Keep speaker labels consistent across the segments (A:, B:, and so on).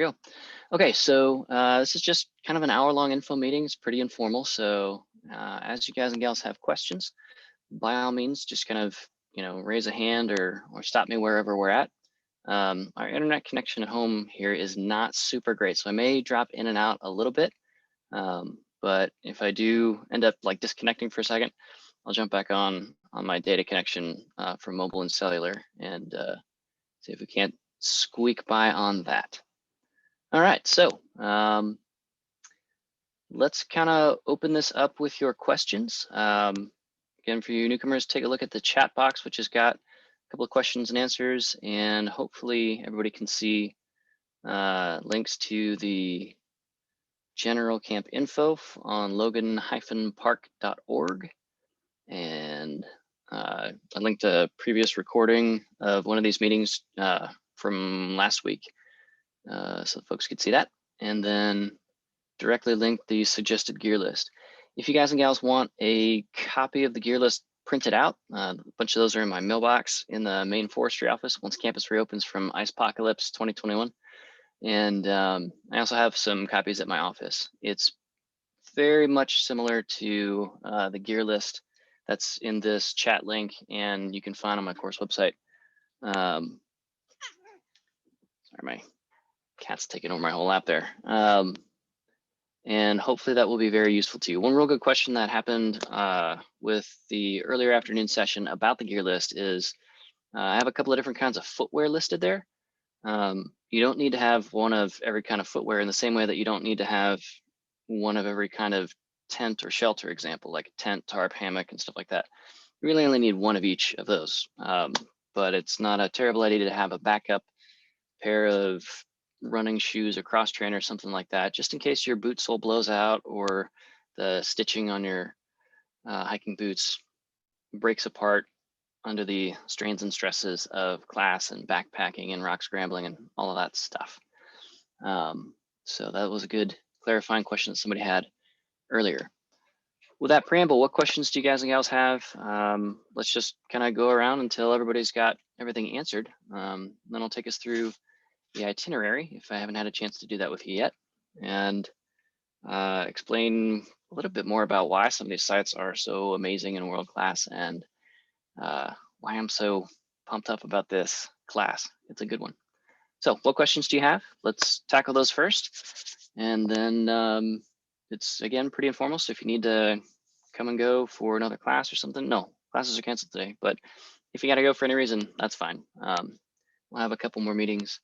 A: we go. Okay, so this is just kind of an hour-long info meeting. It's pretty informal. So as you guys and gals have questions, by all means, just kind of raise a hand or stop me wherever we're at. Our internet connection at home here is not super great, so I may drop in and out a little bit. But if I do end up like disconnecting for a second, I'll jump back on my data connection for mobile and cellular and see if we can't squeak by on that. All right, so let's kind of open this up with your questions. Again, for you newcomers, take a look at the chat box, which has got a couple of questions and answers, and hopefully everybody can see links to the general camp info on logan-park.org. And I linked a previous recording of one of these meetings from last week, so folks could see that. And then directly link the suggested gear list. If you guys and gals want a copy of the gear list printed out, a bunch of those are in my mailbox in the main forestry office once campus reopens from Icepocalypse 2021. And I also have some copies at my office. It's very much similar to the gear list that's in this chat link, and you can find on my course website. Sorry, my cat's taking over my whole lap there. And hopefully that will be very useful to you. One real good question that happened with the earlier afternoon session about the gear list is I have a couple of different kinds of footwear listed there. You don't need to have one of every kind of footwear in the same way that you don't need to have one of every kind of tent or shelter example, like tent, tarp, hammock, and stuff like that. You really only need one of each of those. But it's not a terrible idea to have a backup pair of running shoes or cross trainer, something like that, just in case your boot sole blows out or the stitching on your hiking boots breaks apart under the strains and stresses of class and backpacking and rock scrambling and all of that stuff. So that was a good clarifying question that somebody had earlier. With that preamble, what questions do you guys and gals have? Let's just kind of go around until everybody's got everything answered. Then I'll take us through the itinerary, if I haven't had a chance to do that with you yet, and explain a little bit more about why some of these sites are so amazing and world-class, and why I'm so pumped up about this class. It's a good one. So what questions do you have? Let's tackle those first. And then it's, again, pretty informal. So if you need to come and go for another class or something, no, classes are canceled today. But if you got to go for any reason, that's fine. We'll have a couple more meetings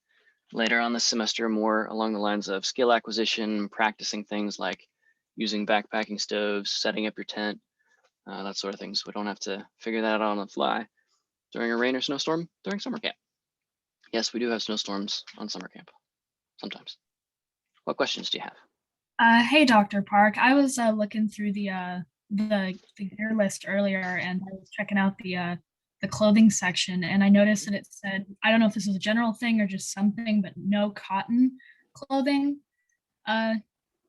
A: later on this semester, more along the lines of skill acquisition, practicing things like using backpacking stoves, setting up your tent, that sort of thing. So we don't have to figure that out on the fly during a rain or snowstorm during summer camp. Yes, we do have snowstorms on summer camp sometimes. What questions do you have?
B: Hey, Dr. Park. I was looking through the gear list earlier, and I was checking out the clothing section, and I noticed that it said, I don't know if this is a general thing or just something, but no cotton clothing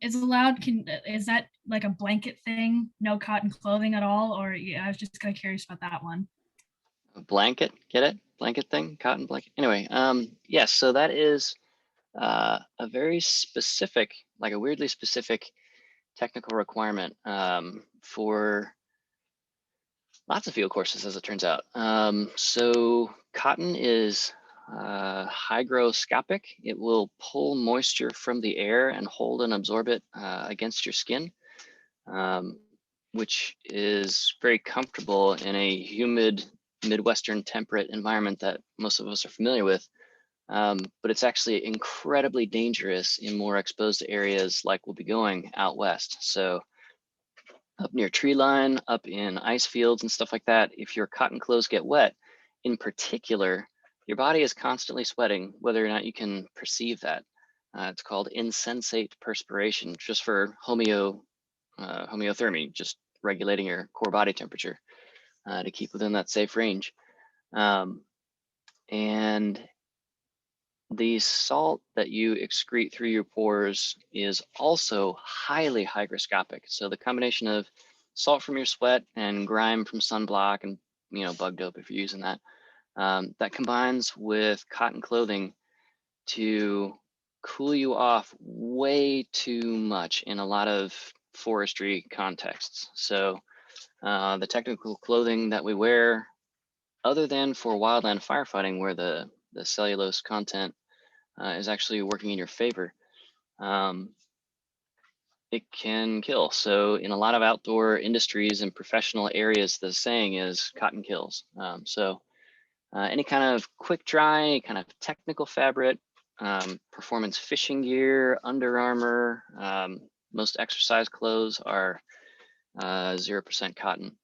B: is allowed. Is that like a blanket thing? No cotton clothing at all? Or yeah, I was just kind of curious about that one.
A: A blanket, get it? Blanket thing, cotton blanket. Anyway, yes, so that is a very specific, like a weirdly specific technical requirement for lots of field courses, as it turns out. So cotton is hygroscopic. It will pull moisture from the air and hold and absorb it against your skin, which is very comfortable in a humid Midwestern temperate environment that most of us are familiar with. But it's actually incredibly dangerous in more exposed areas like we'll be going out west. So up near tree line, up in ice fields and stuff like that, if your cotton clothes get wet, in particular, your body is constantly sweating, whether or not you can perceive that. It's called insensate perspiration, just for homeothermy, just regulating your core body temperature to keep within that safe range. And the salt that you excrete through your pores is also highly hygroscopic. So the combination of salt from your sweat and grime from sunblock and bug dope, if you're using that, that combines with cotton clothing to cool you off way too much in a lot of forestry contexts. So the technical clothing that we wear, other than for wildland firefighting, where the cellulose content is actually working in your favor, it can kill. So in a lot of outdoor industries and professional areas, the saying is cotton kills. So any kind of quick dry, kind of technical fabric, performance fishing gear, Under Armour, most exercise clothes are 0% cotton.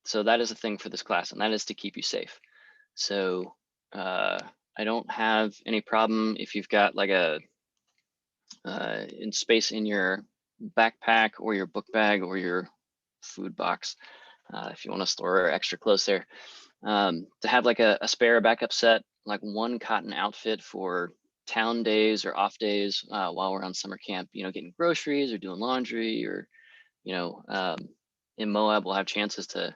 A: So that is a thing for this class, and that is to keep you safe. So I don't have any problem if you've got like a in space in your backpack or your book bag or your food box, if you want to store extra clothes there, to have like a spare backup set, like one cotton outfit for town days or off days while we're on summer camp, you know, getting groceries or doing laundry, or, you know, in Moab, we'll have chances to,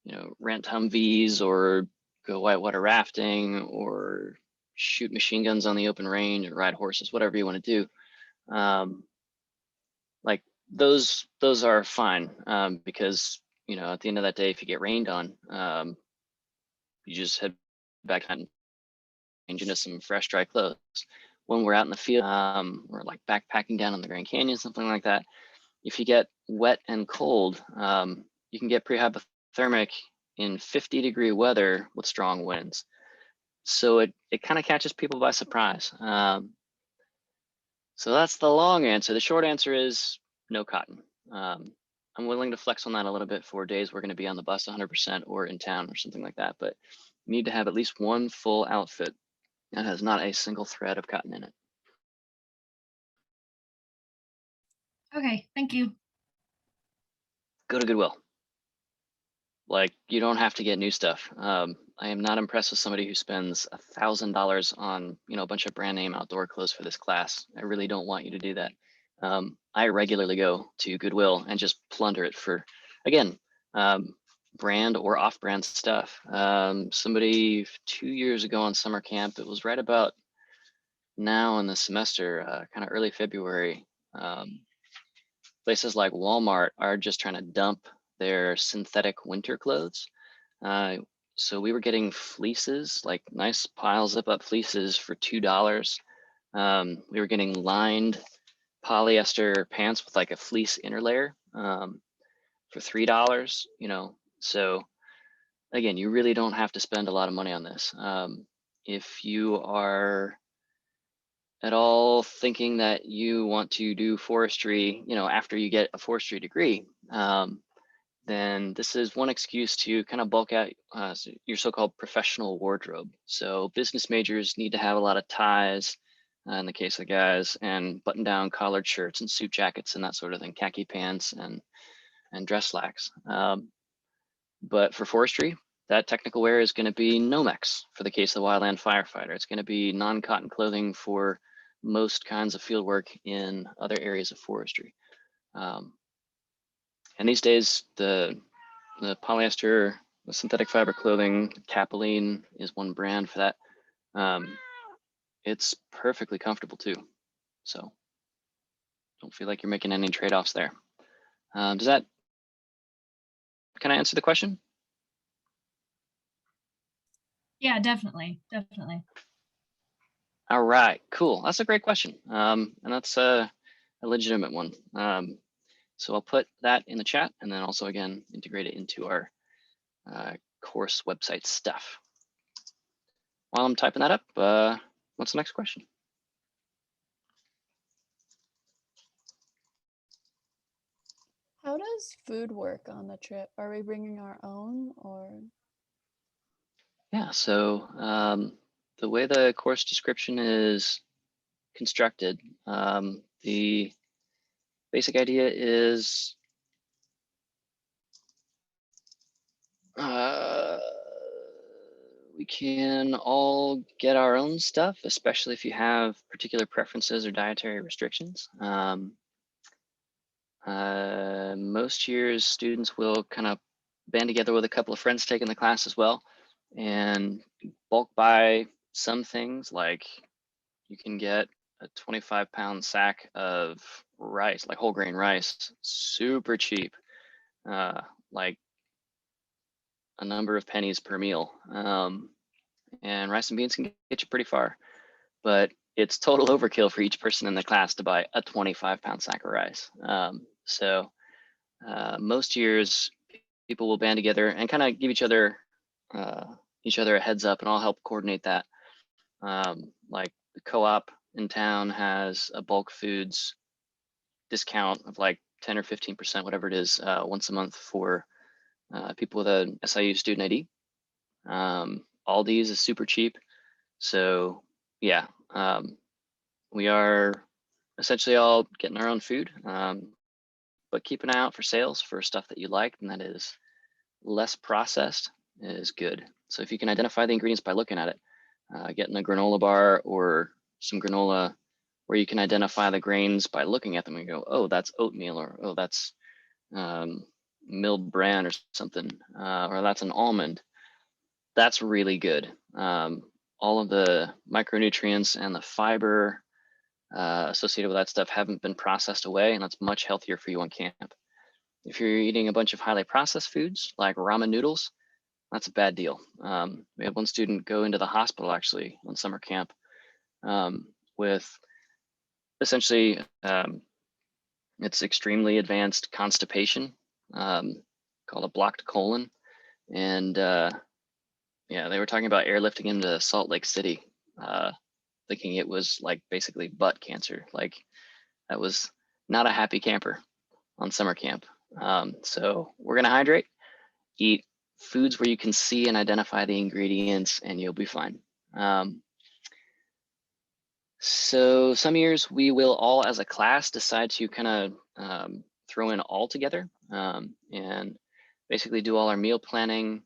A: you know, rent Humvees or go whitewater rafting or shoot machine guns on the open range or ride horses, whatever you want to do. Like those are fine, because, you know, at the end of that day, if you get rained on, you just head back and change into some fresh, dry clothes. When we're out in the field, or like backpacking down in the Grand Canyon, something like that, if you get wet and cold, you can get prehypothermic in 50-degree weather with strong winds. So it kind of catches people by surprise. So that's the long answer. The short answer is no cotton. I'm willing to flex on that a little bit for days we're going to be on the bus 100% or in town or something like that, but you need to have at least one full outfit that has not a single thread of cotton in it.
B: Okay, thank you.
A: Go to Goodwill. Like, you don't have to get new stuff. I am not impressed with somebody who spends $1,000 on, you know, a bunch of brand name outdoor clothes for this class. I really don't want you to do that. I regularly go to Goodwill and just plunder it for, again, brand or off-brand stuff. Somebody 2 years ago on summer camp, it was right about now in the semester, kind of early February, places like Walmart are just trying to dump their synthetic winter clothes. So we were getting fleeces, like nice piles up fleeces for $2. We were getting lined polyester pants with like a fleece inner layer for $3, you know. So again, you really don't have to spend a lot of money on this. If you are at all thinking that you want to do forestry, you know, after you get a forestry degree, then this is one excuse to kind of bulk out your so-called professional wardrobe. So business majors need to have a lot of ties, in the case of the guys, and button-down collared shirts and suit jackets and that sort of thing, khaki pants and dress slacks. But for forestry, that technical wear is going to be Nomex for the case of the wildland firefighter. It's going to be non-cotton clothing for most kinds of field work in other areas of forestry. And these days, the polyester, the synthetic fiber clothing, Capeline is one brand for that. It's perfectly comfortable too. So don't feel like you're making any trade-offs there. Can I answer the question?
B: Yeah, definitely. Definitely.
A: All right, cool. That's a great question. And that's a legitimate one. So I'll put that in the chat and then also again, integrate it into our course website stuff. While I'm typing that up, what's the next question?
C: How does food work on the trip? Are we bringing our own or?
A: Yeah, so the way the course description is constructed, the basic idea is we can all get our own stuff, especially if you have particular preferences or dietary restrictions. Most years, students will kind of band together with a couple of friends taking the class as well and bulk buy some things like you can get a 25-pound sack of rice, like whole grain rice, super cheap, like a number of pennies per meal. And rice and beans can get you pretty far, but it's total overkill for each person in the class to buy a 25-pound sack of rice. So most years, people will band together and kind of give each other a heads up, and I'll help coordinate that. Like the co-op in town has a bulk foods discount of like 10 or 15%, whatever it is, once a month for people with a SIU student ID. Aldi's is super cheap. So yeah, we are essentially all getting our own food, but keep an eye out for sales for stuff that you like and that is less processed is good. So if you can identify the ingredients by looking at it, getting a granola bar or some granola where you can identify the grains by looking at them and go, oh, that's oatmeal, or oh, that's milled bran or something, or that's an almond. That's really good. All of the micronutrients and the fiber associated with that stuff haven't been processed away, and that's much healthier for you on camp. If you're eating a bunch of highly processed foods like ramen noodles, that's a bad deal. We had one student go into the hospital actually on summer camp with essentially it's extremely advanced constipation called a blocked colon. And yeah, they were talking about airlifting him to Salt Lake City, thinking it was like basically butt cancer. Like that was not a happy camper on summer camp. So we're gonna hydrate, eat foods where you can see and identify the ingredients, and you'll be fine. So some years we will all as a class decide to kind of throw in all together and basically do all our meal planning,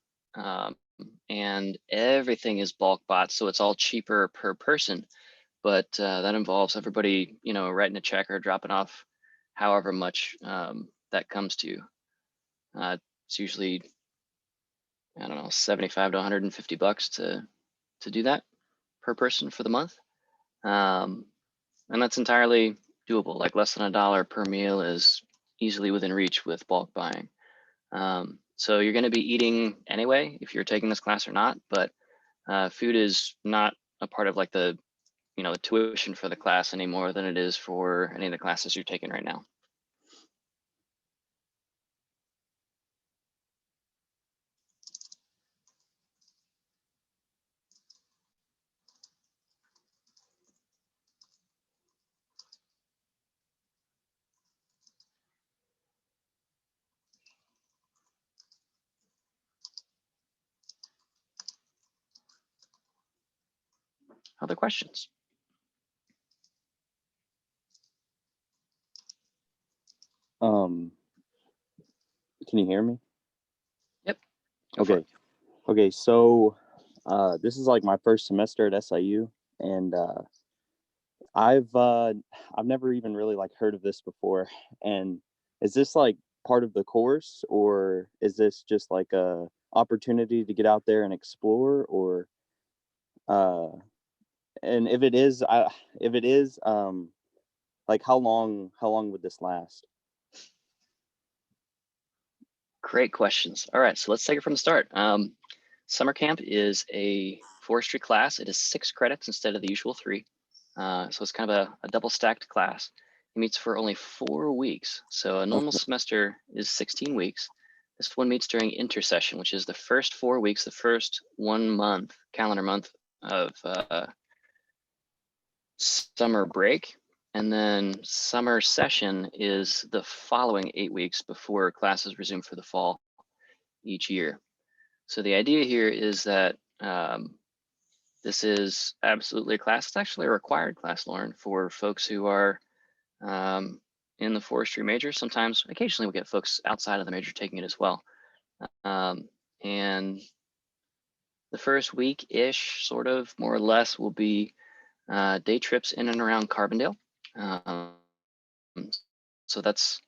A: and everything is bulk bought, so it's all cheaper per person. But that involves everybody, you know, writing a check or dropping off however much that comes to. It's usually, I don't know, 75 to 150 bucks to do that per person for the month. And that's entirely doable. Like less than $1 per meal is easily within reach with bulk buying. So you're going to be eating anyway if you're taking this class or not, but food is not a part of like the, you know, the tuition for the class any more than it is for any of the classes you're taking right now. Other questions?
D: Can you hear me?
A: Yep. Okay.
D: Okay. So, this is like my first semester at SIU, and I've never even really like heard of this before. And is this like part of the course, or is this just like a opportunity to get out there and explore, or and if it is, like how long would this last?
A: Great questions. All right, so let's take it from the start. Summer camp is a forestry class. It is 6 credits instead of the usual 3. So it's kind of a double stacked class. It meets for only 4 weeks. So a normal semester is 16 weeks. This one meets during intersession, which is the first 4 weeks, the first 1 month, calendar month of summer break. And then summer session is the following 8 weeks before classes resume for the fall each year. So the idea here is that this is absolutely a class. It's actually a required class, Lauren, for folks who are in the forestry major. Sometimes, occasionally we get folks outside of the major taking it as well. And the first week-ish, sort of, more or less, will be day trips in and around Carbondale. So that's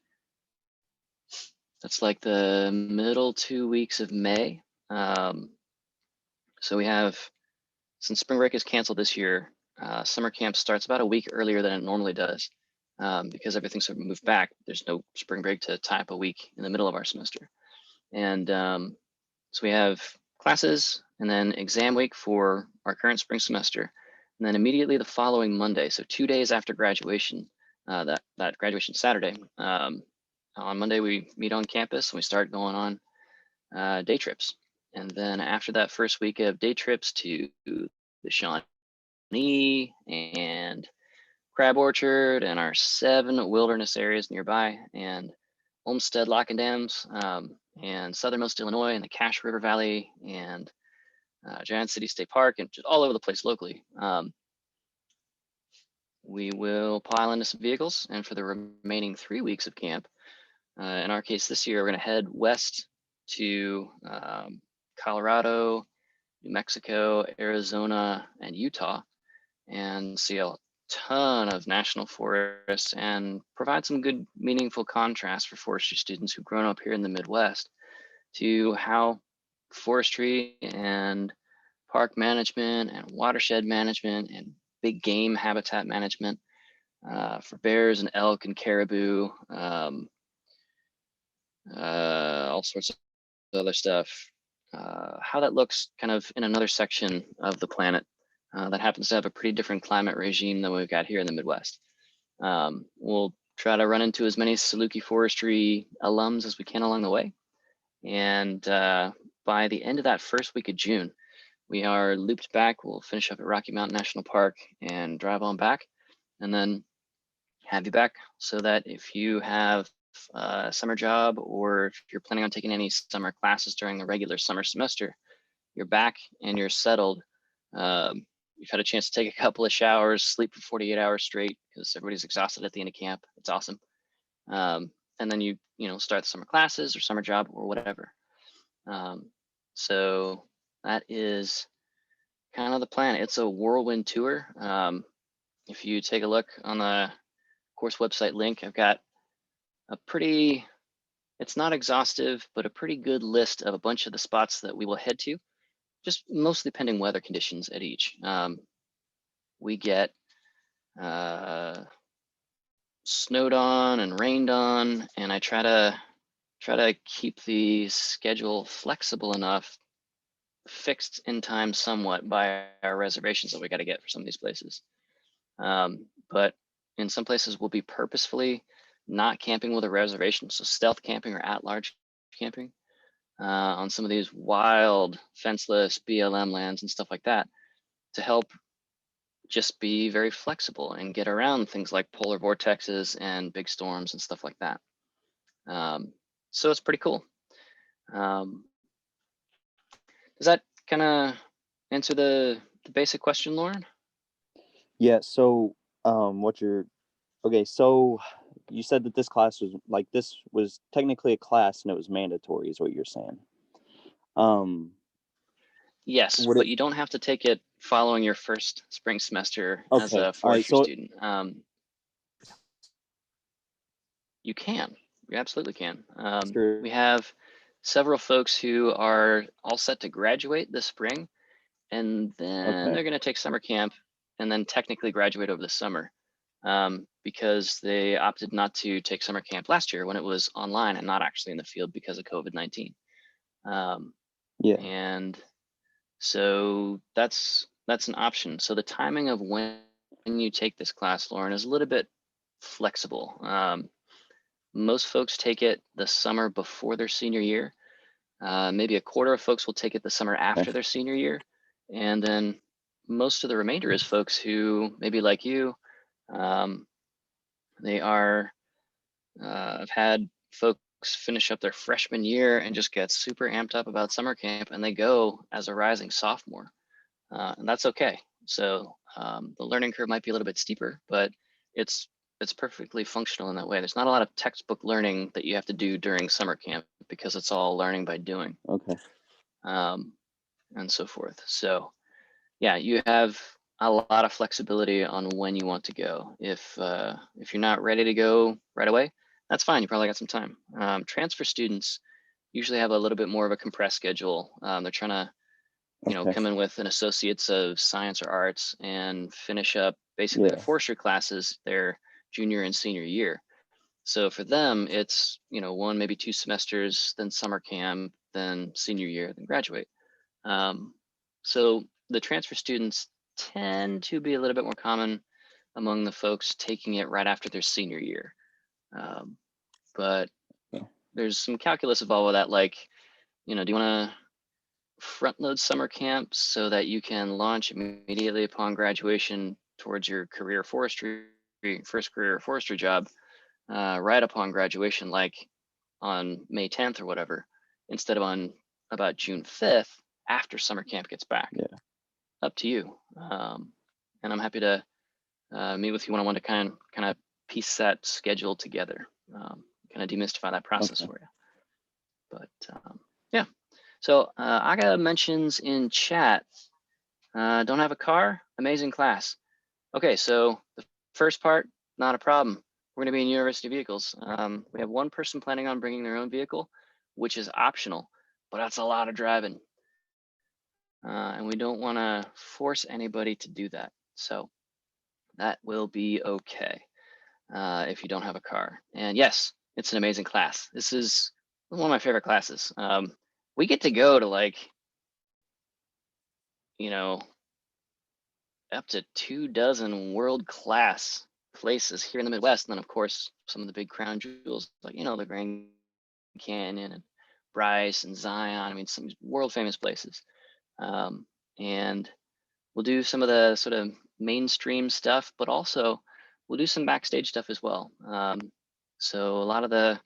A: like the middle 2 weeks of May. So we have, since spring break is canceled this year, summer camp starts about a week earlier than it normally does because everything's sort of moved back. There's no spring break to tie up a week in the middle of our semester. And so we have classes and then exam week for our current spring semester. And then immediately the following Monday, so 2 days after graduation, that graduation Saturday, on Monday we meet on campus and we start going on day trips. And then after that first week of day trips to the Shawnee and Crab Orchard and our 7 wilderness areas nearby, and Olmsted Lock and Dams, and southernmost Illinois and the Cache River Valley and Giant City State Park, and just all over the place locally. We will pile into some vehicles, and for the remaining 3 weeks of camp, in our case this year, we're going to head west to Colorado, New Mexico, Arizona, and Utah, and see a ton of national forests and provide some good, meaningful contrast for forestry students who've grown up here in the Midwest to how forestry and park management and watershed management and big game habitat management for bears and elk and caribou, all sorts of other stuff, how that looks kind of in another section of the planet that happens to have a pretty different climate regime than we've got here in the Midwest. We'll try to run into as many Saluki Forestry alums as we can along the way. And by the end of that first week of June, we are looped back. We'll finish up at Rocky Mountain National Park and drive on back, and then have you back so that if you have a summer job or if you're planning on taking any summer classes during the regular summer semester, you're back and you're settled. You've had a chance to take a couple of showers, sleep for 48 hours straight because everybody's exhausted at the end of camp. It's awesome. And then you start the summer classes or summer job or whatever. So that is kind of the plan. It's a whirlwind tour. If you take a look on the course website link, I've got a pretty, it's not exhaustive, but a pretty good list of a bunch of the spots that we will head to, just mostly pending weather conditions at each. We get snowed on and rained on, and I try to keep the schedule flexible enough, fixed in time somewhat by our reservations that we got to get for some of these places. But in some places we'll be purposefully not camping with a reservation, so stealth camping or at-large camping on some of these wild fenceless BLM lands and stuff like that, to help just be very flexible and get around things like polar vortexes and big storms and stuff like that. So it's pretty cool. Does that kind of answer the basic question, Lauren?
D: Yeah. So, okay. So you said that this class was this was technically a class and it was mandatory, is what you're saying.
A: Yes, but you don't have to take it following your first spring semester as a forestry student. You can. You absolutely can. We have several folks who are all set to graduate this spring, and then they're going to take summer camp and then technically graduate over the summer because they opted not to take summer camp last year when it was online and not actually in the field because of COVID-19. And so that's an option. So the timing of when you take this class, Lauren, is a little bit flexible. Most folks take it the summer before their senior year. Maybe a quarter of folks will take it the summer after their senior year. And then most of the remainder is folks who, maybe like you, they are, have had folks finish up their freshman year and just get super amped up about summer camp, and they go as a rising sophomore. And that's okay. So the learning curve might be a little bit steeper, but it's perfectly functional in that way. There's not a lot of textbook learning that you have to do during summer camp because it's all learning by doing. And so forth. So yeah, you have a lot of flexibility on when you want to go. If you're not ready to go right away, that's fine. You probably got some time. Transfer students usually have a little bit more of a compressed schedule. They're trying to
D: Okay.
A: come in with an associates of science or arts and finish up basically
D: Yeah.
A: the forestry classes their junior and senior year. So for them, it's, 1, maybe 2 semesters, then summer camp, then senior year, then graduate. So the transfer students tend to be a little bit more common among the folks taking it right after their senior year. But
D: Yeah.
A: there's some calculus involved with that, like, do you want to front load summer camp so that you can launch immediately upon graduation towards your first career forestry job, right upon graduation, like on May 10th or whatever, instead of on about June 5th after summer camp gets back?
D: Yeah.
A: Up to you. And I'm happy to meet with you one-on-one to kind of piece that schedule together, kind of demystify that process
D: Okay.
A: for you. But yeah, so Aga mentions in chat, don't have a car, amazing class. Okay, so the first part, not a problem. We're gonna be in university vehicles. We have one person planning on bringing their own vehicle, which is optional, but that's a lot of driving. And we don't wanna force anybody to do that. So that will be okay if you don't have a car. And yes, it's an amazing class. This is one of my favorite classes. We get to go to, like, up to 24 world-class places here in the Midwest. And then of course, some of the big crown jewels, like, the Grand Canyon and Bryce and Zion. I mean, some world famous places. And we'll do some of the sort of mainstream stuff, but also we'll do some backstage stuff as well. So a lot of the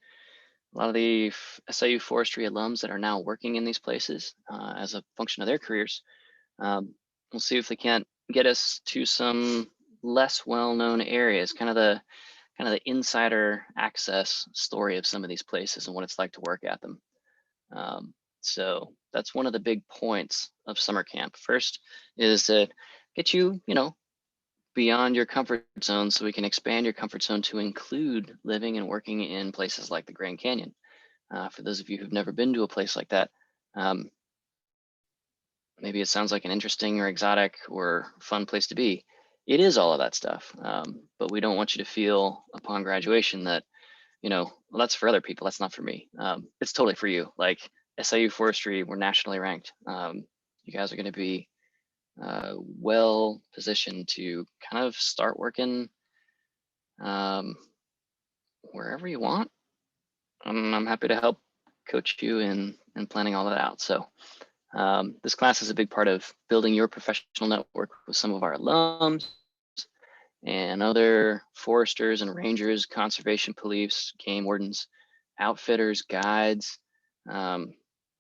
A: SIU forestry alums that are now working in these places as a function of their careers, we'll see if they can't get us to some less well-known areas, kind of the insider access story of some of these places and what it's like to work at them. So that's one of the big points of summer camp. First is to get you, beyond your comfort zone, so we can expand your comfort zone to include living and working in places like the Grand Canyon. For those of you who've never been to a place like that, maybe it sounds like an interesting or exotic or fun place to be. It is all of that stuff, but we don't want you to feel upon graduation that, well, that's for other people, that's not for me. It's totally for you. Like SIU Forestry, we're nationally ranked. You guys are going to be well positioned to kind of start working wherever you want. I'm happy to help coach you in planning all that out. So this class is a big part of building your professional network with some of our alums and other foresters and rangers, conservation police, game wardens, outfitters, guides,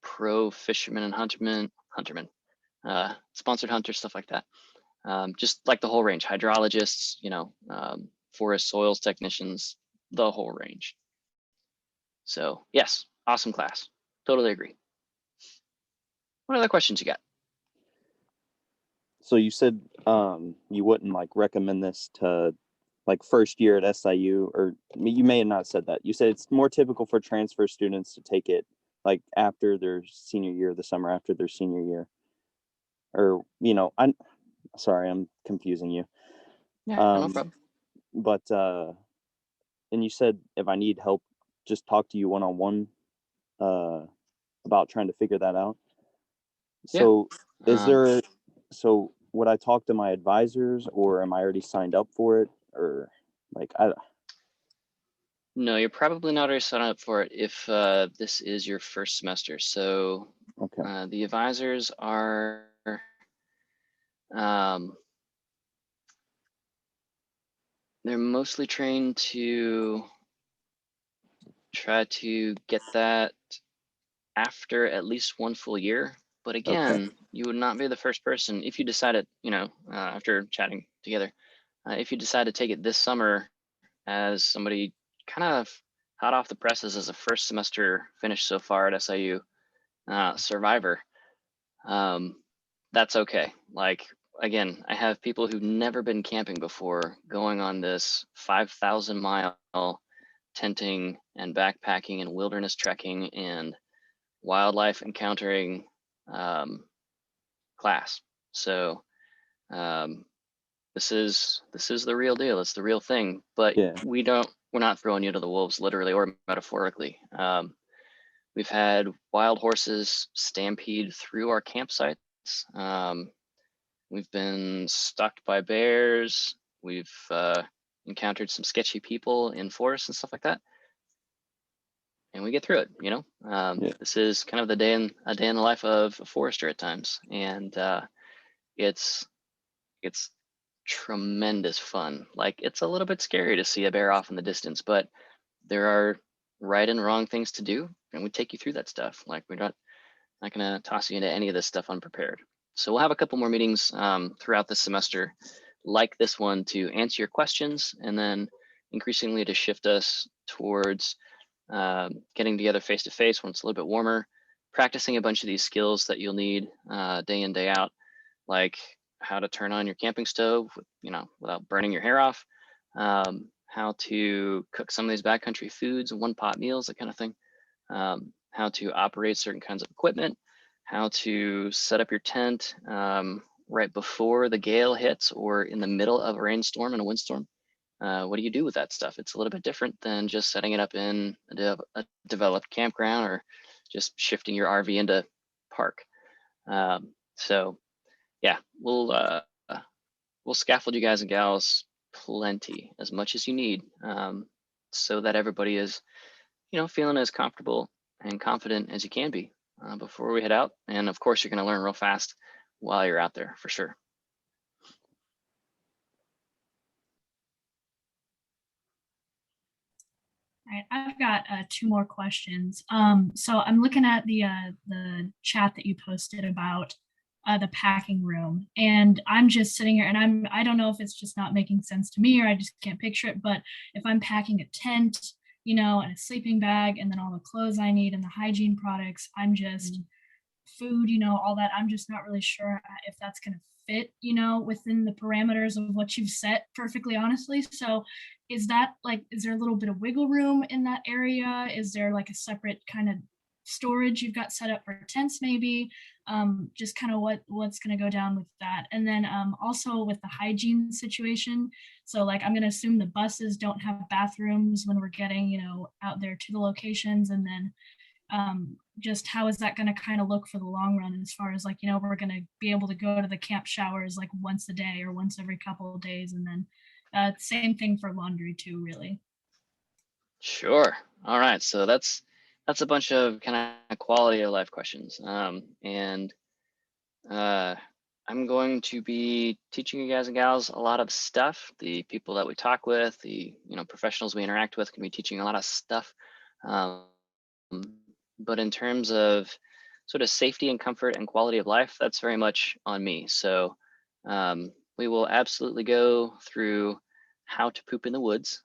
A: pro fishermen and huntermen, sponsored hunters, stuff like that. Just like the whole range, hydrologists, forest soils technicians, the whole range. So yes, awesome class. Totally agree. What other questions you got?
D: So you said you wouldn't like recommend this to like first year at SIU, or you may have not said that. You said it's more typical for transfer students to take it like after their senior year, the summer after their senior year. Or, I'm sorry, I'm confusing you.
A: Yeah, no problem.
D: But and you said if I need help, just talk to you one-on-one about trying to figure that out. So so would I talk to my advisors, or am I already signed up for it? Or like,
A: No, you're probably not already signed up for it if this is your first semester. So
D: okay.
A: the advisors are they're mostly trained to try to get that after at least one full year. But again, you would not be the first person if you decided, after chatting together, if you decide to take it this summer as somebody kind of hot off the presses as a first semester finish so far at SIU survivor, that's okay. Like, again, I have people who've never been camping before going on this 5,000-mile tenting and backpacking and wilderness trekking and wildlife encountering class. So this is the real deal. It's the real thing. But
D: Yeah.
A: we're not throwing you to the wolves, literally or metaphorically. We've had wild horses stampede through our campsites. We've been stalked by bears. We've encountered some sketchy people in forests and stuff like that. And we get through it, you know.
D: Yeah.
A: This is kind of a day in the life of a forester at times, and it's tremendous fun. Like, it's a little bit scary to see a bear off in the distance, but there are right and wrong things to do, and we take you through that stuff. Like, we're not gonna toss you into any of this stuff unprepared. So we'll have a couple more meetings throughout this semester like this one to answer your questions, and then increasingly to shift us towards getting together face to face when it's a little bit warmer, practicing a bunch of these skills that you'll need day in, day out, like how to turn on your camping stove, without burning your hair off, how to cook some of these backcountry foods, one pot meals, that kind of thing, how to operate certain kinds of equipment, how to set up your tent right before the gale hits or in the middle of a rainstorm and a windstorm. What do you do with that stuff? It's a little bit different than just setting it up in a developed campground or just shifting your RV into park. So yeah, we'll scaffold you guys and gals plenty, as much as you need, so that everybody is, feeling as comfortable and confident as you can be before we head out. And of course, you're going to learn real fast while you're out there, for sure.
B: All right, I've got 2 more questions. So I'm looking at the chat that you posted about the packing room, and I'm just sitting here, and I don't know if it's just not making sense to me or I just can't picture it. But if I'm packing a tent, and a sleeping bag, and then all the clothes I need and the hygiene products, I'm just food, all that. I'm just not really sure if that's going to fit, within the parameters of what you've set, perfectly honestly. So is there a little bit of wiggle room in that area? Is there like a separate kind of storage you've got set up for tents maybe? Just kind of what's going to go down with that. And then also with the hygiene situation. So like, I'm going to assume the buses don't have bathrooms when we're getting, out there to the locations. And then just how is that going to kind of look for the long run, as far as like, we're going to be able to go to the camp showers like once a day or once every couple of days. And then same thing for laundry too, really.
A: Sure. All right. So that's a bunch of kind of quality of life questions. And I'm going to be teaching you guys and gals a lot of stuff. The people that we talk with, the professionals we interact with, can be teaching a lot of stuff. But in terms of sort of safety and comfort and quality of life, that's very much on me. So we will absolutely go through how to poop in the woods.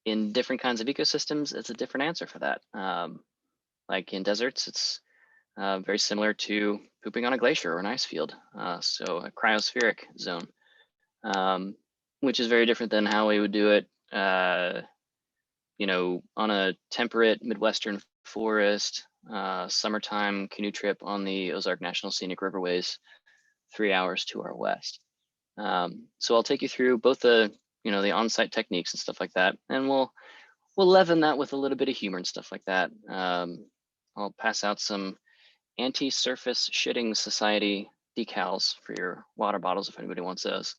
A: In different kinds of ecosystems, it's a different answer for that. Like in deserts, it's very similar to pooping on a glacier or an ice field. So a cryospheric zone, which is very different than how we would do it, on a temperate Midwestern forest, summertime canoe trip on the Ozark National Scenic Riverways, 3 hours to our west. So I'll take you through both the on-site techniques and stuff like that, and we'll leaven that with a little bit of humor and stuff like that. I'll pass out some anti-surface shitting society decals for your water bottles if anybody wants those.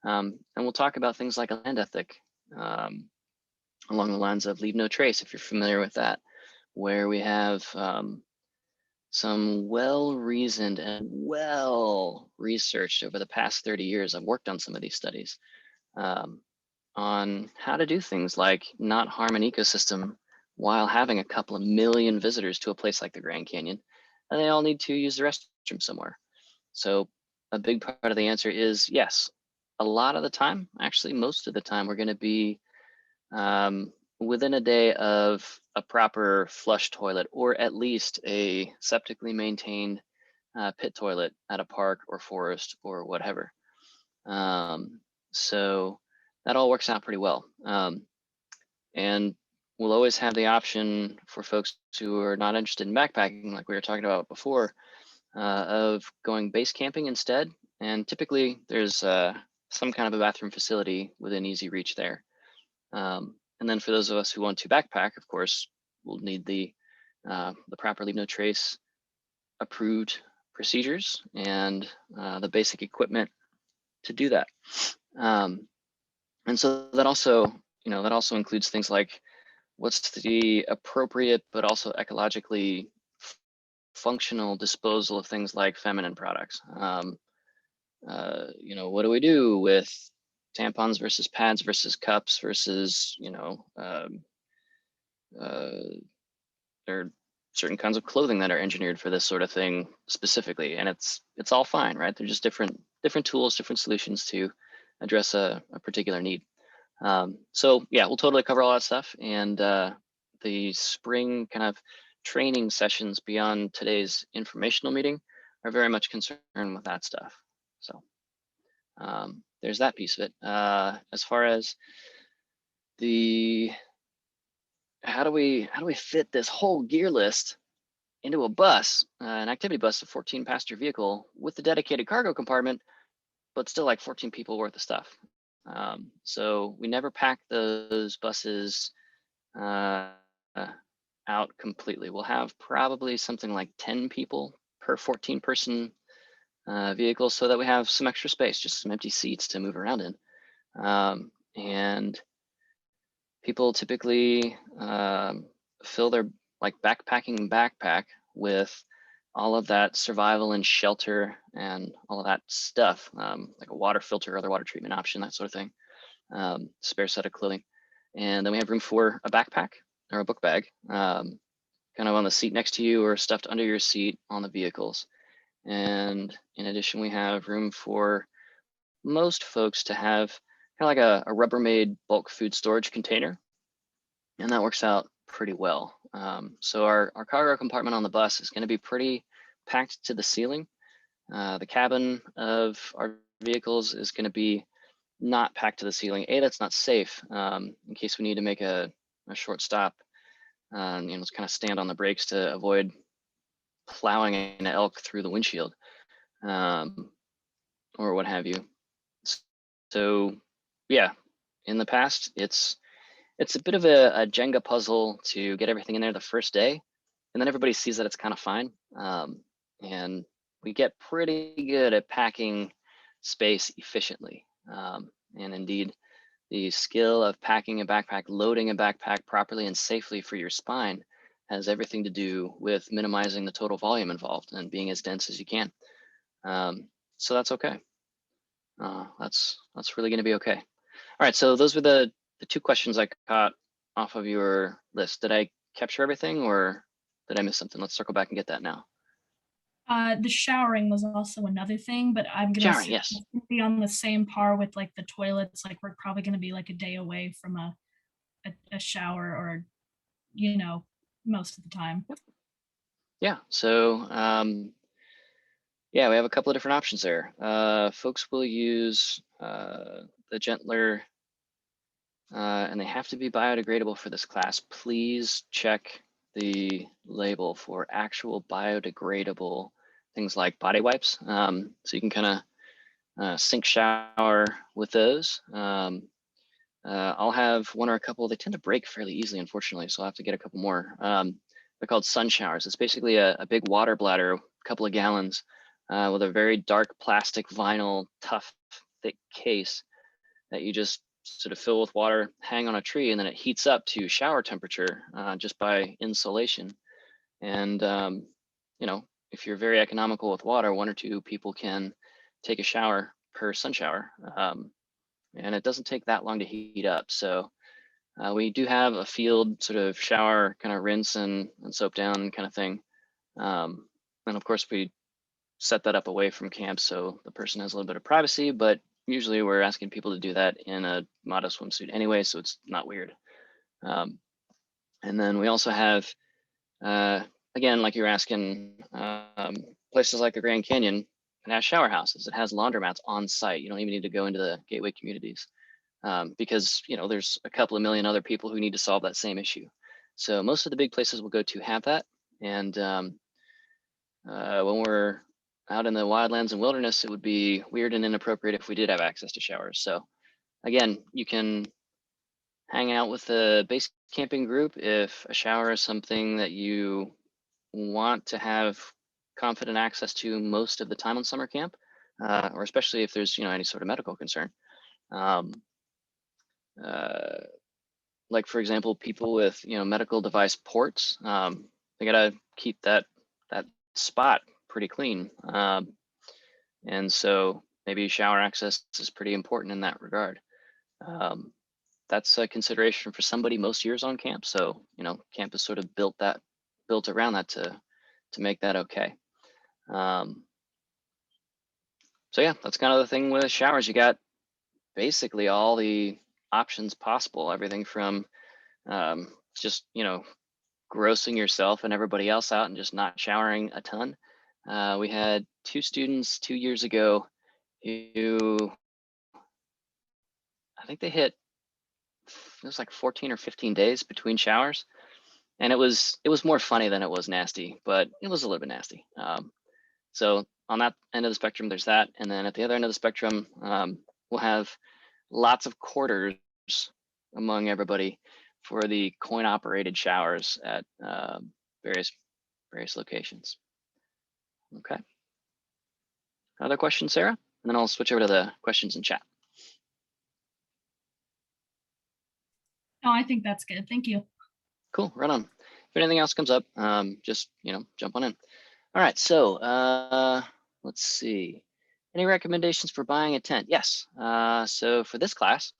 A: And we'll talk about things like a land ethic, along the lines of leave no trace, if you're familiar with that, where we have some well-reasoned and well-researched over the past 30 years. I've worked on some of these studies on how to do things like not harm an ecosystem while having a couple of million visitors to a place like the Grand Canyon, and they all need to use the restroom somewhere. So a big part of the answer is yes. A lot of the time, actually most of the time, we're going to be within a day of a proper flush toilet, or at least a septically maintained pit toilet at a park or forest or whatever. So that all works out pretty well. And we'll always have the option for folks who are not interested in backpacking, like we were talking about before, of going base camping instead. And typically there's some kind of a bathroom facility within easy reach there. And then for those of us who want to backpack, of course, we'll need the proper leave no trace approved procedures and the basic equipment to do that. And so that also, that also includes things like what's the appropriate but also ecologically functional disposal of things like feminine products. What do we do with tampons versus pads versus cups versus, there are certain kinds of clothing that are engineered for this sort of thing specifically, and it's all fine, right? They're just different tools, different solutions to address a particular need. So yeah, we'll totally cover all that stuff, and the spring kind of training sessions beyond today's informational meeting are very much concerned with that stuff. So there's that piece of it. As far as the how do we fit this whole gear list into a bus, an activity bus, a 14-passenger vehicle with the dedicated cargo compartment, but still like 14 people worth of stuff. So we never pack those buses out completely. We'll have probably something like 10 people per 14-person vehicle, so that we have some extra space, just some empty seats to move around in. And people typically fill their backpacking backpack with all of that survival and shelter and all of that stuff, like a water filter, other water treatment option, that sort of thing, spare set of clothing. And then we have room for a backpack or a book bag, kind of on the seat next to you or stuffed under your seat on the vehicles. And in addition, we have room for most folks to have kind of like a Rubbermaid bulk food storage container. And that works out pretty well. So our cargo compartment on the bus is going to be pretty packed to the ceiling. The cabin of our vehicles is going to be not packed to the ceiling. That's not safe in case we need to make a short stop. Let's kind of stand on the brakes to avoid plowing an elk through the windshield, or what have you. So yeah, in the past, it's a bit of a Jenga puzzle to get everything in there the first day, and then everybody sees that it's kind of fine. And we get pretty good at packing space efficiently. And indeed, the skill of packing a backpack, loading a backpack properly and safely for your spine has everything to do with minimizing the total volume involved and being as dense as you can. So that's okay. That's really going to be okay. All right, so those were the two questions I caught off of your list. Did I capture everything, or did I miss something? Let's circle back and get that now.
B: The showering was also another thing, but I'm gonna
A: Showering, yes.
B: be on the same par with like the toilets. Like we're probably gonna be like a day away from a shower, or most of the time.
A: Yeah. So yeah, we have a couple of different options there. Folks will use the gentler, and they have to be biodegradable for this class. Please check the label for actual biodegradable things like body wipes. So you can kind of sink shower with those. I'll have one or a couple. They tend to break fairly easily, unfortunately, so I'll have to get a couple more. They're called sun showers. It's basically a big water bladder, a couple of gallons, with a very dark plastic vinyl, tough, thick case that you just sort of fill with water, hang on a tree, and then it heats up to shower temperature just by insulation. And if you're very economical with water, 1 or 2 people can take a shower per sun shower, and it doesn't take that long to heat up. So we do have a field sort of shower, kind of rinse and soap down kind of thing. And of course, we set that up away from camp so the person has a little bit of privacy, but usually we're asking people to do that in a modest swimsuit anyway, so it's not weird. And then we also have, again, like you're asking, places like the Grand Canyon can have shower houses. It has laundromats on site. You don't even need to go into the gateway communities because there's a couple of million other people who need to solve that same issue. So most of the big places we'll go to have that. And when we're out in the wildlands and wilderness, it would be weird and inappropriate if we did have access to showers. So again, you can hang out with the base camping group if a shower is something that you want to have confident access to most of the time on summer camp, or especially if there's any sort of medical concern. Like for example, people with medical device ports, they gotta keep that spot pretty clean, and so maybe shower access is pretty important in that regard. That's a consideration for somebody most years on camp. So camp is sort of built around that to make that okay. So yeah, that's kind of the thing with showers. You got basically all the options possible, everything from just grossing yourself and everybody else out and just not showering a ton. We had 2 students 2 years ago who, I think they hit, it was like 14 or 15 days between showers, and it was more funny than it was nasty, but it was a little bit nasty. So on that end of the spectrum, there's that, and then at the other end of the spectrum, we'll have lots of quarters among everybody for the coin-operated showers at various locations. Okay. Other questions, Sarah? And then I'll switch over to the questions in chat.
B: No, I think that's good. Thank you.
A: Cool, right on. If anything else comes up, just jump on in. All right, so let's see. Any recommendations for buying a tent? Yes. So for this class,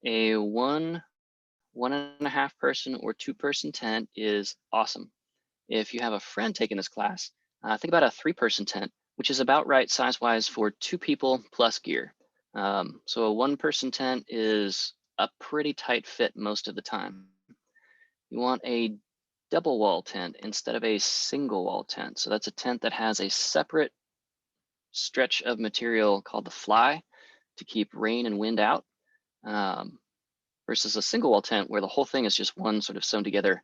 A: a 1.5 person or 2 person tent is awesome. If you have a friend taking this class, think about a 3 person tent, which is about right size-wise for 2 people plus gear. So a 1 person tent is a pretty tight fit most of the time. You want a double wall tent instead of a single wall tent. So that's a tent that has a separate stretch of material called the fly to keep rain and wind out, versus a single wall tent where the whole thing is just one sort of sewn together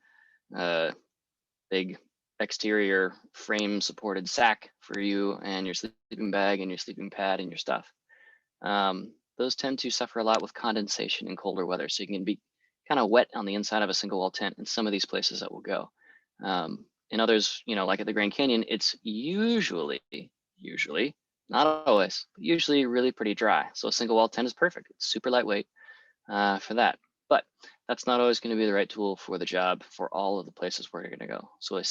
A: big exterior frame supported sack for you and your sleeping bag and your sleeping pad and your stuff. Those tend to suffer a lot with condensation in colder weather, so you can be kind of wet on the inside of a single wall tent in some of these places that will go. In others, like at the Grand Canyon, it's usually, not always, but usually really pretty dry. So a single wall tent is perfect. It's super lightweight for that. But that's not always going to be the right tool for the job for all of the places where you're going to go. So a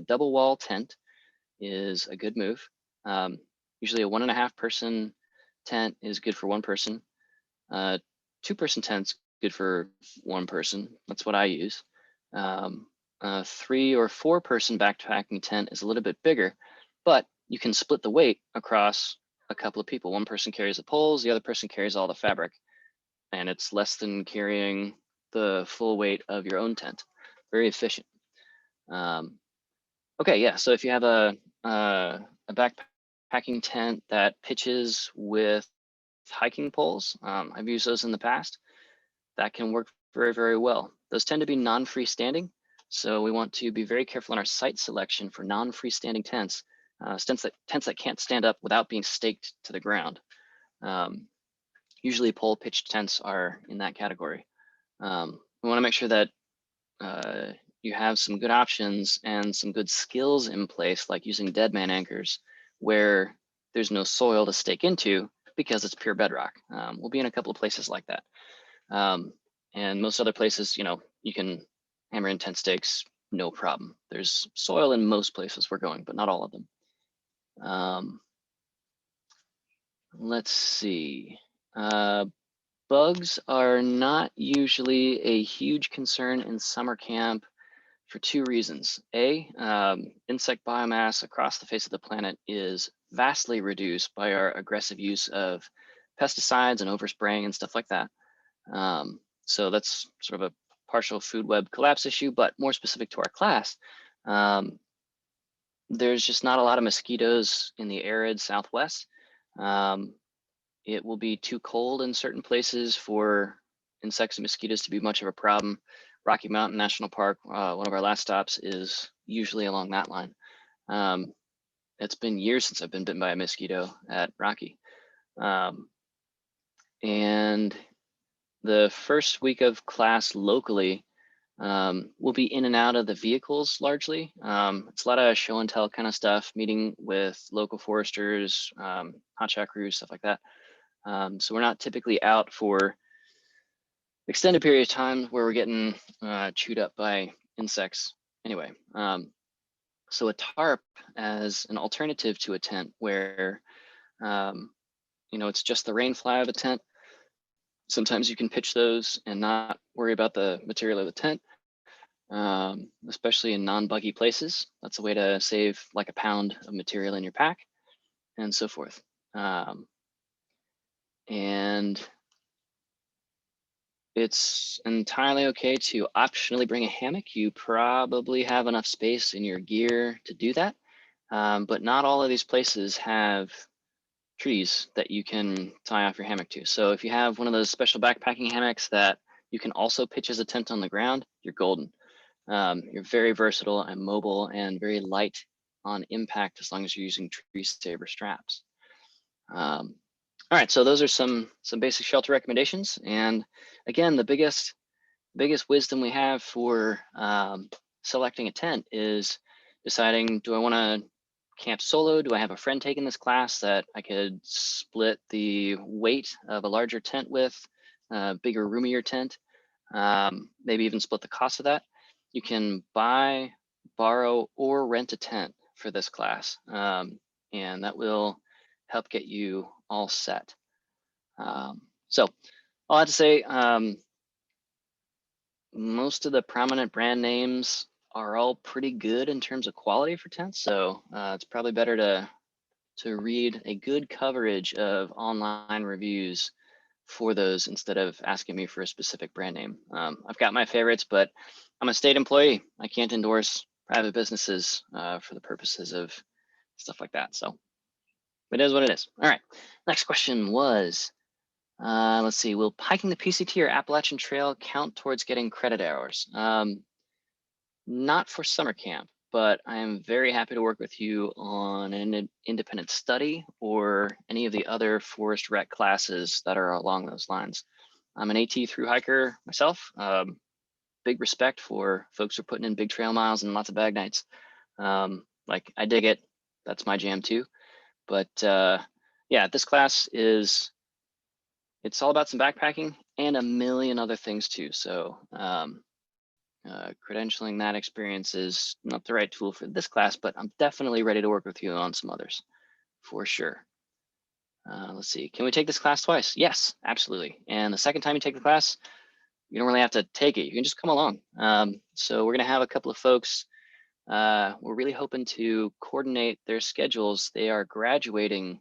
A: double wall tent is a good move. Usually a 1.5 person tent is good for 1 person. 2 person tent's good for 1 person. That's what I use. 3 or 4 person backpacking tent is a little bit bigger, but you can split the weight across a couple of people. 1 person carries the poles, the other person carries all the fabric, and it's less than carrying the full weight of your own tent. Very efficient. Okay, yeah, so if you have a backpacking tent that pitches with hiking poles, I've used those in the past. That can work very, very well. Those tend to be non-freestanding, so we want to be very careful in our site selection for non-freestanding tents, tents that can't stand up without being staked to the ground. Usually pole pitched tents are in that category. We want to make sure that you have some good options and some good skills in place, like using dead man anchors where there's no soil to stake into because it's pure bedrock. We'll be in a couple of places like that. And most other places, you can hammer in tent stakes, no problem. There's soil in most places we're going, but not all of them. Let's see. Bugs are not usually a huge concern in summer camp for 2 reasons. A, insect biomass across the face of the planet is vastly reduced by our aggressive use of pesticides and overspraying and stuff like that. So that's sort of a partial food web collapse issue, but more specific to our class, there's just not a lot of mosquitoes in the arid Southwest. It will be too cold in certain places for insects and mosquitoes to be much of a problem. Rocky Mountain National Park, one of our last stops, is usually along that line. it's been years since I've been bitten by a mosquito at Rocky. And the first week of class locally, we'll be in and out of the vehicles largely. It's a lot of show and tell kind of stuff, meeting with local foresters, hotshot crews, stuff like that. So we're not typically out for extended period of time where we're getting chewed up by insects. Anyway, so a tarp as an alternative to a tent where, it's just the rain fly of a tent. Sometimes you can pitch those and not worry about the material of the tent, especially in non-buggy places. That's a way to save like a pound of material in your pack and so forth. And it's entirely okay to optionally bring a hammock. You probably have enough space in your gear to do that, but not all of these places have trees that you can tie off your hammock to. So if you have one of those special backpacking hammocks that you can also pitch as a tent on the ground, you're golden. You're very versatile and mobile and very light on impact as long as you're using tree saver straps. All right, so those are some basic shelter recommendations. And again, the biggest wisdom we have for selecting a tent is deciding, do I want to camp solo? Do I have a friend taking this class that I could split the weight of a larger tent with, a bigger, roomier tent, maybe even split the cost of that? You can buy, borrow, or rent a tent for this class, and that will help get you all set. So I'll have to say, most of the prominent brand names are all pretty good in terms of quality for tents. So it's probably better to read a good coverage of online reviews for those instead of asking me for a specific brand name. I've got my favorites, but I'm a state employee. I can't endorse private businesses for the purposes of stuff like that. So it is what it is. All right, next question was, let's see, will hiking the PCT or Appalachian Trail count towards getting credit hours? Not for summer camp, but I am very happy to work with you on an independent study or any of the other forest rec classes that are along those lines. I'm an AT through hiker myself. Big respect for folks who are putting in big trail miles and lots of bag nights. Like, I dig it. That's my jam too. But yeah, this class it's all about some backpacking and a million other things too. So credentialing that experience is not the right tool for this class, but I'm definitely ready to work with you on some others for sure. Let's see, can we take this class twice? Yes, absolutely. And the second time you take the class, you don't really have to take it. You can just come along. So we're gonna have a couple of folks. We're really hoping to coordinate their schedules. They are graduating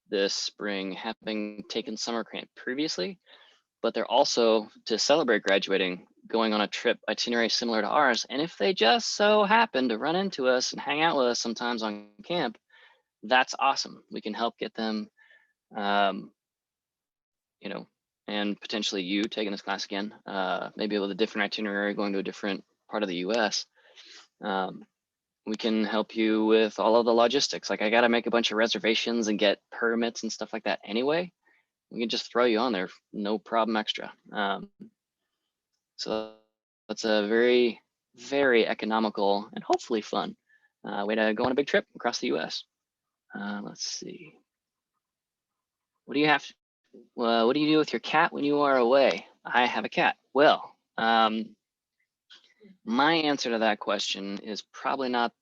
A: this spring, having taken summer camp previously, but they're also, to celebrate graduating, going on a trip itinerary similar to ours. And if they just so happen to run into us and hang out with us sometimes on camp, that's awesome. We can help get them, and potentially you taking this class again, maybe with a different itinerary, going to a different part of the US. We can help you with all of the logistics. Like, I got to make a bunch of reservations and get permits and stuff like that anyway. We can just throw you on there, no problem extra. So that's a very, very economical and hopefully fun way to go on a big trip across the US. Let's see. What do you have? What do you do with your cat when you are away? I have a cat. Well, my answer to that question is probably not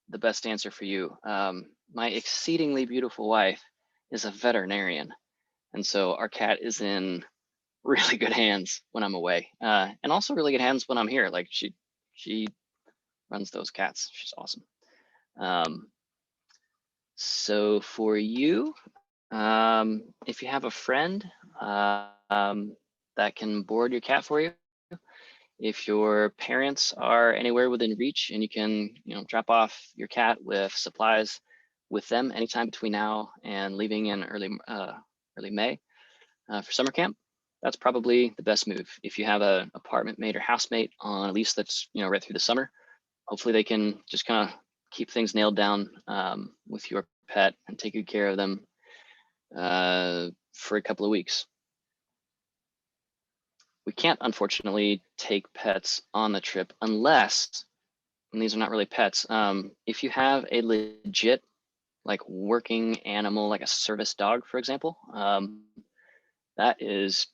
A: the best answer for you. My exceedingly beautiful wife is a veterinarian. And so our cat is in really good hands when I'm away, and also really good hands when I'm here. Like, she runs those cats. She's awesome. So for you, if you have a friend that can board your cat for you, if your parents are anywhere within reach and you can, drop off your cat with supplies with them anytime between now and leaving in early May for summer camp, that's probably the best move. If you have an apartment mate or housemate on a lease that's right through the summer, hopefully they can just kind of keep things nailed down with your pet and take good care of them for a couple of weeks. We can't, unfortunately, take pets on the trip unless, and these are not really pets, if you have a legit like working animal, like a service dog, for example, that is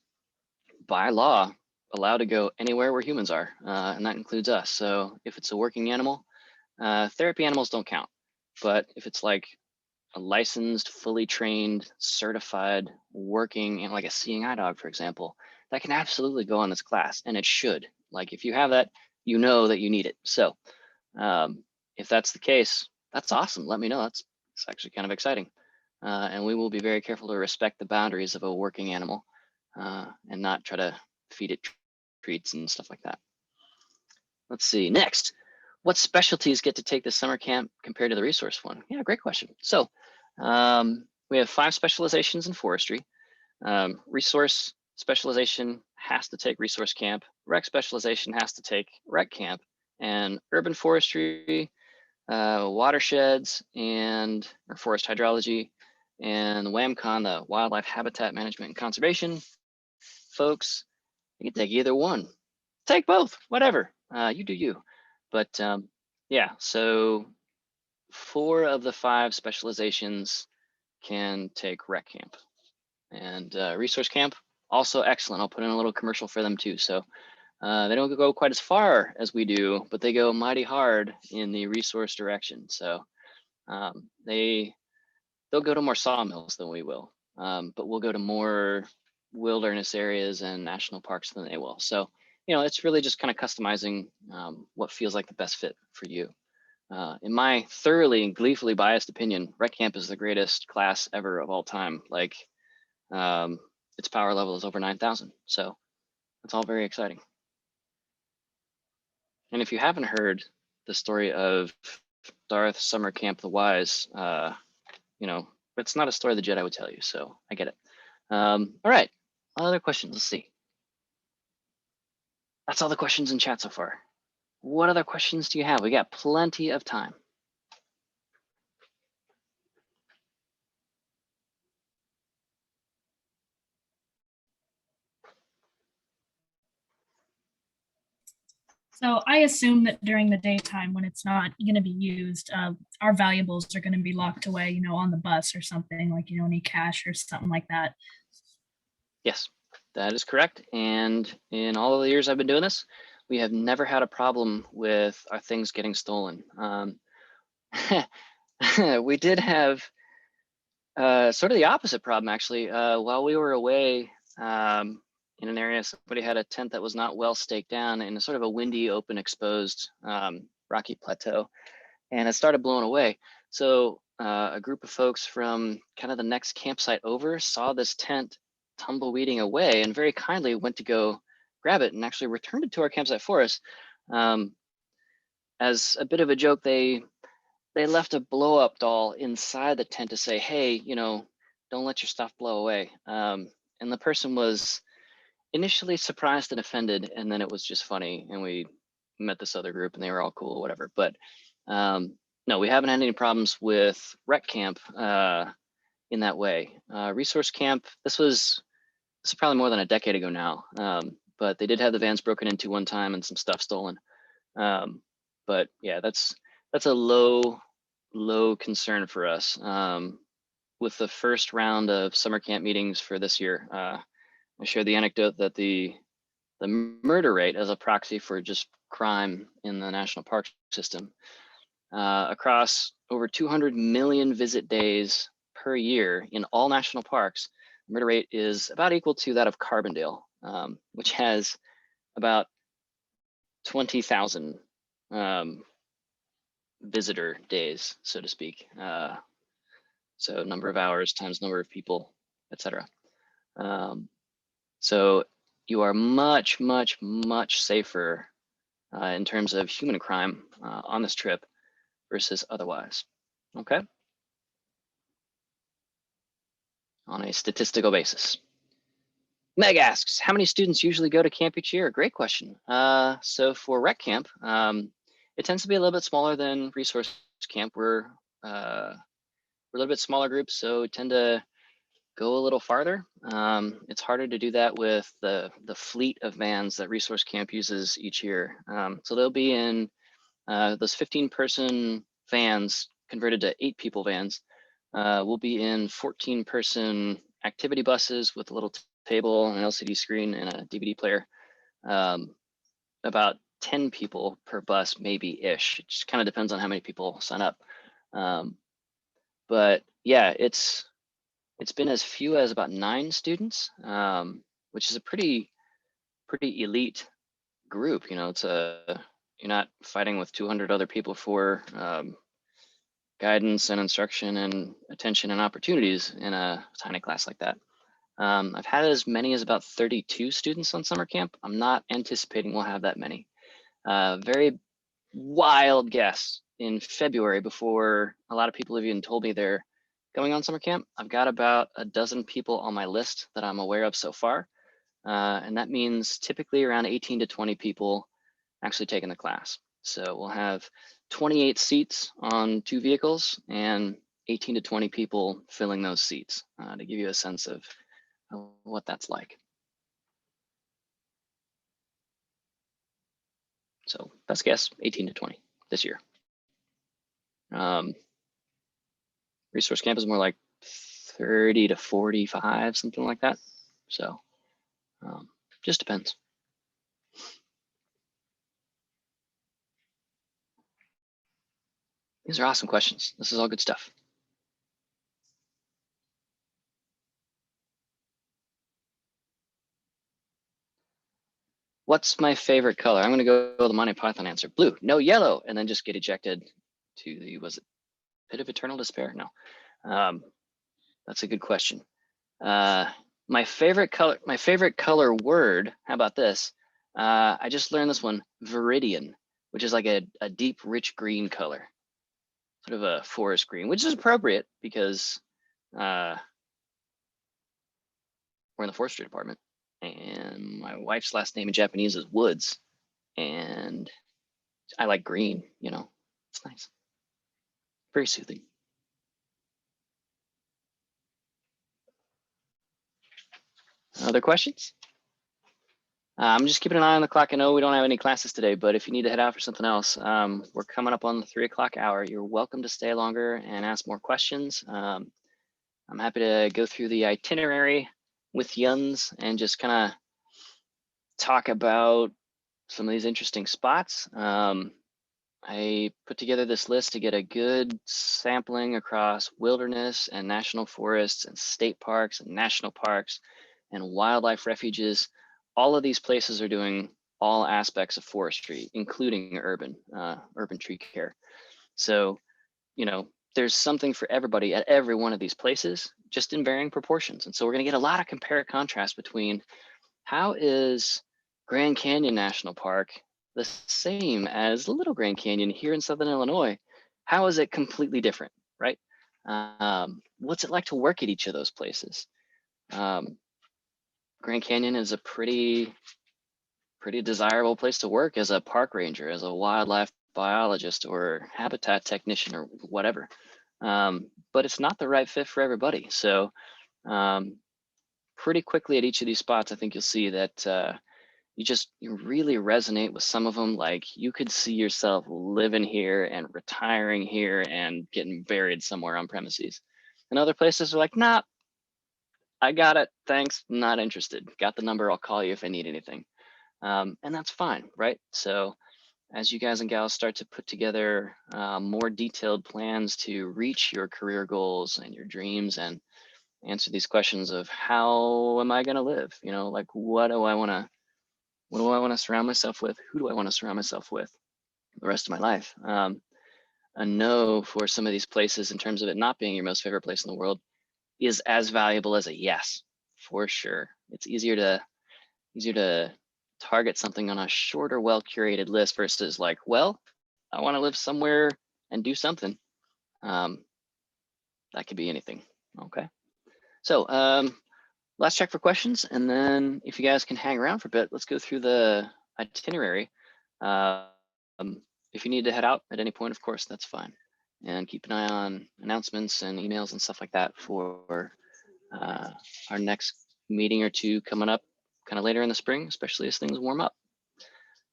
A: by law allowed to go anywhere where humans are, and that includes us. So if it's a working animal, therapy animals don't count. But if it's like a licensed, fully trained, certified, working, and like a seeing eye dog, for example, that can absolutely go on this class, and it should. Like if you have that, you know that you need it. So if that's the case, that's awesome. Let me know. It's actually kind of exciting. And we will be very careful to respect the boundaries of a working animal and not try to feed it treats and stuff like that. Let's see, next. What specialties get to take the summer camp compared to the resource one? Yeah, great question. So we have 5 specializations in forestry. Resource specialization has to take resource camp. Rec specialization has to take rec camp. And urban forestry, watersheds, and or forest hydrology, and WAMCON, the Wildlife Habitat Management and Conservation folks, you can take either one. Take both, whatever, you do you. But yeah, so 4 of the 5 specializations can take rec camp. And resource camp, also excellent. I'll put in a little commercial for them too. So they don't go quite as far as we do, but they go mighty hard in the resource direction. So they'll go to more sawmills than we will, but we'll go to more wilderness areas and national parks than they will. So, you know, it's really just kind of customizing what feels like the best fit for you. In my thoroughly and gleefully biased opinion, rec camp is the greatest class ever of all time. Like its power level is over 9,000. So it's all very exciting. And if you haven't heard the story of Darth Summer Camp the Wise, you know, it's not a story the Jedi would tell you, so I get it. All right, other questions, let's see. That's all the questions in chat so far. What other questions do you have? We got plenty of time.
B: So I assume that during the daytime when it's not going to be used, our valuables are going to be locked away, you know, on the bus or something, like, you know, any cash or something like that.
A: Yes, that is correct. And in all of the years I've been doing this, we have never had a problem with our things getting stolen. We did have sort of the opposite problem, actually. While we were away in an area, somebody had a tent that was not well staked down in a sort of a windy, open, exposed rocky plateau, and it started blowing away. So a group of folks from kind of the next campsite over saw this tent tumbleweeding away and very kindly went to go grab it and actually returned it to our campsite for us. As a bit of a joke, they left a blow up doll inside the tent to say, hey, you know, don't let your stuff blow away. And the person was initially surprised and offended, and then it was just funny. And we met this other group and they were all cool, whatever. But no, we haven't had any problems with rec camp in that way. Resource camp, this is probably more than a decade ago now, but they did have the vans broken into one time and some stuff stolen. But yeah, that's a low concern for us. With the first round of summer camp meetings for this year, I shared the anecdote that the murder rate as a proxy for just crime in the national park system, across over 200 million visit days per year in all national parks, the murder rate is about equal to that of Carbondale, which has about 20,000 visitor days, so to speak. So number of hours times number of people, etc. So you are much, much, much safer in terms of human crime on this trip versus otherwise, okay? On a statistical basis. Meg asks, how many students usually go to camp each year? Great question. So for rec camp, it tends to be a little bit smaller than resource camp, we're a little bit smaller groups, so tend to go a little farther. It's harder to do that with the fleet of vans that Resource Camp uses each year. So they'll be in those 15-person vans converted to 8-people vans. We'll be in 14-person activity buses with a little table, an LCD screen, and a DVD player. About 10 people per bus, maybe-ish. It just kind of depends on how many people sign up. But yeah, it's been as few as about 9 students, which is a pretty elite group. You know, you're not fighting with 200 other people for guidance and instruction and attention and opportunities in a tiny class like that. I've had as many as about 32 students on summer camp. I'm not anticipating we'll have that many. Very wild guess in February, before a lot of people have even told me they're going on summer camp, I've got about a dozen people on my list that I'm aware of so far. And that means typically around 18 to 20 people actually taking the class. So we'll have 28 seats on 2 vehicles and 18 to 20 people filling those seats, to give you a sense of what that's like. So best guess, 18 to 20 this year. Resource Camp is more like 30 to 45, something like that. So just depends. These are awesome questions. This is all good stuff. What's my favorite color? I'm going to go with the Monty Python answer. Blue, no yellow, and then just get ejected to the, was it Pit of Eternal Despair? No. That's a good question. My favorite color word, how about this? I just learned this one, viridian, which is like a deep, rich green color, sort of a forest green, which is appropriate because we're in the forestry department, and my wife's last name in Japanese is Woods, and I like green, you know, it's nice, very soothing. Other questions? I'm just keeping an eye on the clock. I know we don't have any classes today, but if you need to head out for something else, we're coming up on the 3 o'clock hour. You're welcome to stay longer and ask more questions. I'm happy to go through the itinerary with Yuns and just kind of talk about some of these interesting spots. I put together this list to get a good sampling across wilderness and national forests and state parks and national parks and wildlife refuges. All of these places are doing all aspects of forestry, including urban tree care. So, you know, there's something for everybody at every one of these places, just in varying proportions. And so we're going to get a lot of compare contrast between how is Grand Canyon National Park the same as Little Grand Canyon here in Southern Illinois? How is it completely different, right? What's it like to work at each of those places? Grand Canyon is a pretty desirable place to work as a park ranger, as a wildlife biologist or habitat technician or whatever. But it's not the right fit for everybody. So pretty quickly at each of these spots, I think you'll see that you really resonate with some of them. Like you could see yourself living here and retiring here and getting buried somewhere on premises. And other places are like, nah, I got it, thanks, not interested. Got the number, I'll call you if I need anything. And that's fine, right? So as you guys and gals start to put together more detailed plans to reach your career goals and your dreams and answer these questions of how am I gonna live? You know, like what do I wanna surround myself with? Who do I wanna surround myself with the rest of my life? A no for some of these places in terms of it not being your most favorite place in the world is as valuable as a yes, for sure. It's easier to target something on a shorter, well-curated list versus like, well, I want to live somewhere and do something. That could be anything. Okay. So last check for questions, and then if you guys can hang around for a bit, let's go through the itinerary. If you need to head out at any point, of course, that's fine. and keep an eye on announcements and emails and stuff like that for our next meeting or two coming up kind of later in the spring, especially as things warm up.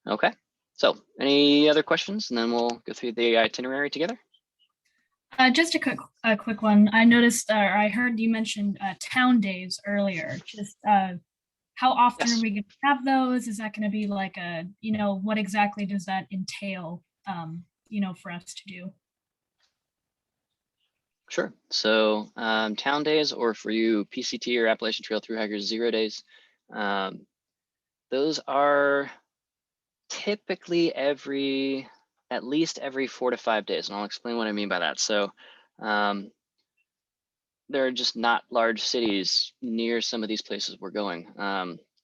A: Okay, so any other questions? And then we'll go through the itinerary together.
B: Just a quick one. I noticed, or I heard you mentioned town days earlier. Just how often
A: Yes.
B: are we going to have those? Is that going to be like a, what exactly does that entail, for us to do?
A: Sure. So town days, or for you PCT or Appalachian Trail through hikers, 0 days. Those are typically at least every 4 to 5 days, and I'll explain what I mean by that. So there are just not large cities near some of these places we're going.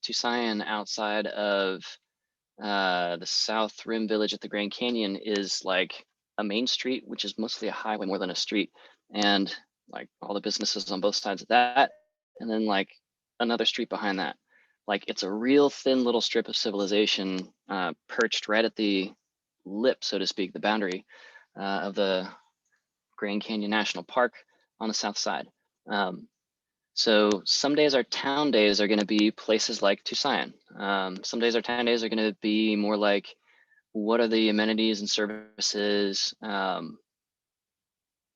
A: Tucson, outside of the South Rim Village at the Grand Canyon, is like a main street, which is mostly a highway more than a street, and like all the businesses on both sides of that, and then like another street behind that. Like it's a real thin little strip of civilization perched right at the lip, so to speak, the boundary of the Grand Canyon National Park on the south side. So some days our town days are going to be places like Tucson. Some days our town days are going to be more like, what are the amenities and services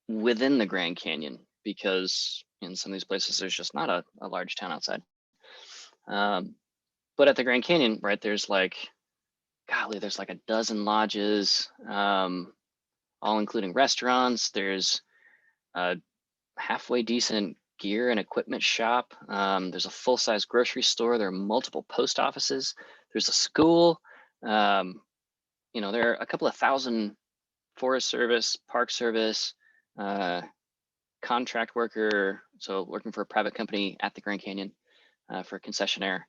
A: within the Grand Canyon? Because in some of these places, there's just not a large town outside. But at the Grand Canyon, right, there's like, golly, there's like a dozen lodges, all including restaurants. There's a halfway decent gear and equipment shop. There's a full-size grocery store. There are multiple post offices. There's a school. There are a couple of thousand Forest Service, Park Service, contract worker, so working for a private company at the Grand Canyon for a concessionaire,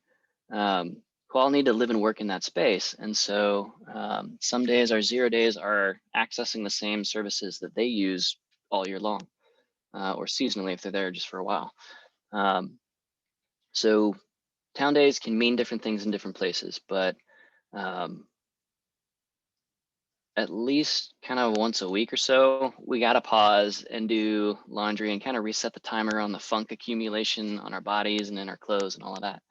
A: who all need to live and work in that space. And so some days, our 0 days, are accessing the same services that they use all year long. Or seasonally if they're there just for a while. So town days can mean different things in different places, but at least kind of once a week or so, we got to pause and do laundry and kind of reset the timer on the funk accumulation on our bodies and in our clothes and all of that.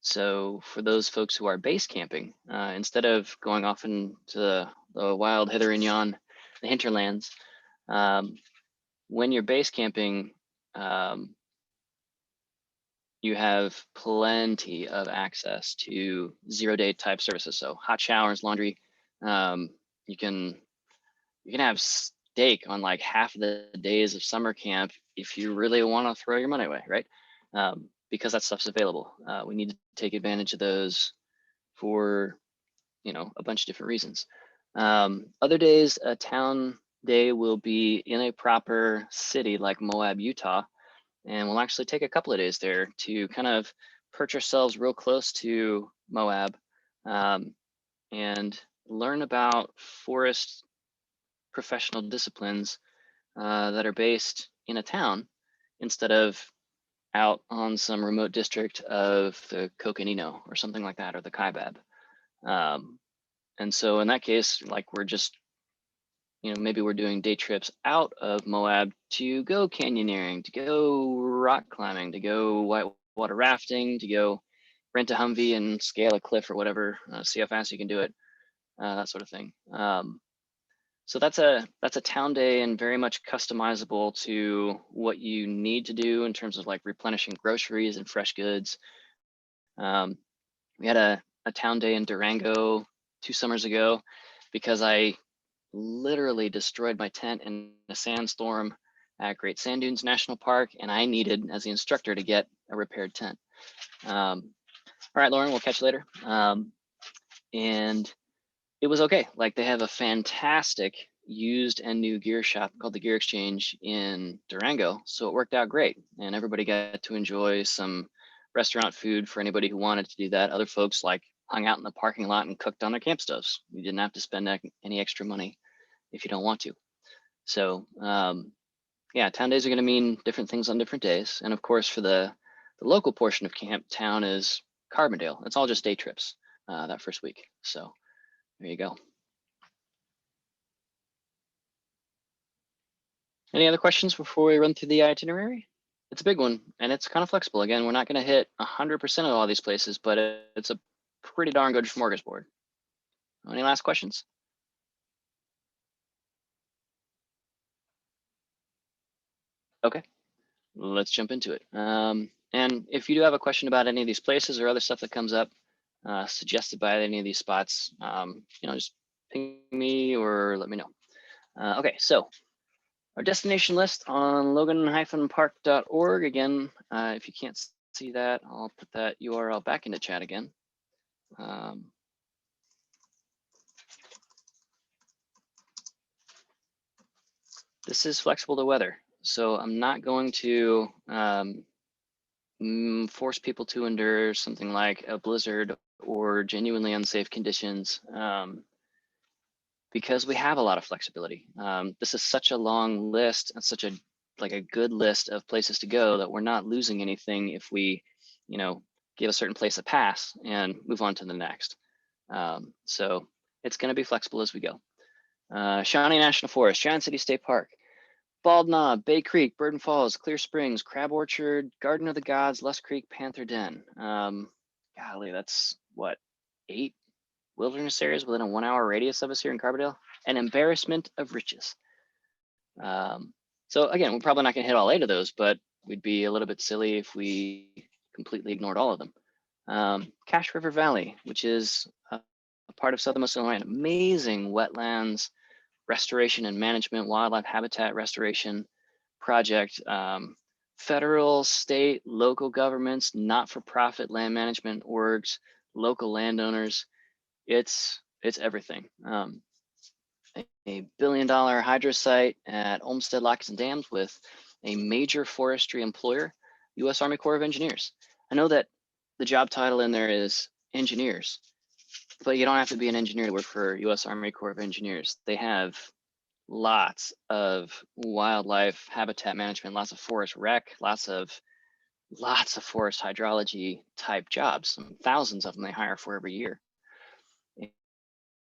A: So for those folks who are base camping, instead of going off into the wild hither and yon, the hinterlands, when you're base camping, you have plenty of access to 0 day type services. So hot showers, laundry. You can have steak on like half of the days of summer camp if you really want to throw your money away, right? Because that stuff's available. We need to take advantage of those for a bunch of different reasons. Other days, a town day will be in a proper city like Moab, Utah, and we'll actually take a couple of days there to kind of perch ourselves real close to Moab and learn about forest professional disciplines that are based in a town instead of out on some remote district of the Coconino or something like that, or the Kaibab. And so in that case, like we're just, maybe we're doing day trips out of Moab to go canyoneering, to go rock climbing, to go whitewater rafting, to go rent a Humvee and scale a cliff or whatever, see how fast you can do it, that sort of thing. So that's a town day and very much customizable to what you need to do in terms of like replenishing groceries and fresh goods. We had a town day in Durango 2 summers ago because I literally destroyed my tent in a sandstorm at Great Sand Dunes National Park, and I needed, as the instructor, to get a repaired tent. All right, Lauren, we'll catch you later. And it was okay. Like they have a fantastic used and new gear shop called the Gear Exchange in Durango. So it worked out great. And everybody got to enjoy some restaurant food for anybody who wanted to do that. Other folks like hung out in the parking lot and cooked on their camp stoves. You didn't have to spend any extra money if you don't want to. So yeah, town days are going to mean different things on different days. And of course, for the local portion of Camp Town is Carbondale. It's all just day trips that first week. So there you go. Any other questions before we run through the itinerary? It's a big one and it's kind of flexible. Again, we're not going to hit 100% of all these places, but it's a pretty darn good smorgasbord. Any last questions? Okay, let's jump into it. And if you do have a question about any of these places or other stuff that comes up suggested by any of these spots, just ping me or let me know. Okay, so our destination list on logan-park.org. Again, if you can't see that, I'll put that URL back into chat again. This is flexible to weather, so I'm not going to force people to endure something like a blizzard or genuinely unsafe conditions because we have a lot of flexibility. This is such a long list and such a good list of places to go that we're not losing anything if we, give a certain place a pass and move on to the next. So it's going to be flexible as we go. Shawnee National Forest, Giant City State Park, Bald Knob, Bay Creek, Burden Falls, Clear Springs, Crab Orchard, Garden of the Gods, Lusk Creek, Panther Den. Golly, that's what, 8 wilderness areas within a 1-hour radius of us here in Carbondale. An embarrassment of riches. So again, we're probably not going to hit all 8 of those, but we'd be a little bit silly if we completely ignored all of them. Cache River Valley, which is a part of southernmost Illinois, an amazing wetlands restoration and management, wildlife habitat restoration project. Federal, state, local governments, not-for-profit land management orgs, local landowners. It's everything. A $1 billion hydro site at Olmsted Locks and Dams with a major forestry employer, U.S. Army Corps of Engineers. I know that the job title in there is engineers, but you don't have to be an engineer to work for U.S. Army Corps of Engineers. They have lots of wildlife habitat management, lots of forest rec, lots of forest hydrology type jobs. Thousands of them they hire for every year.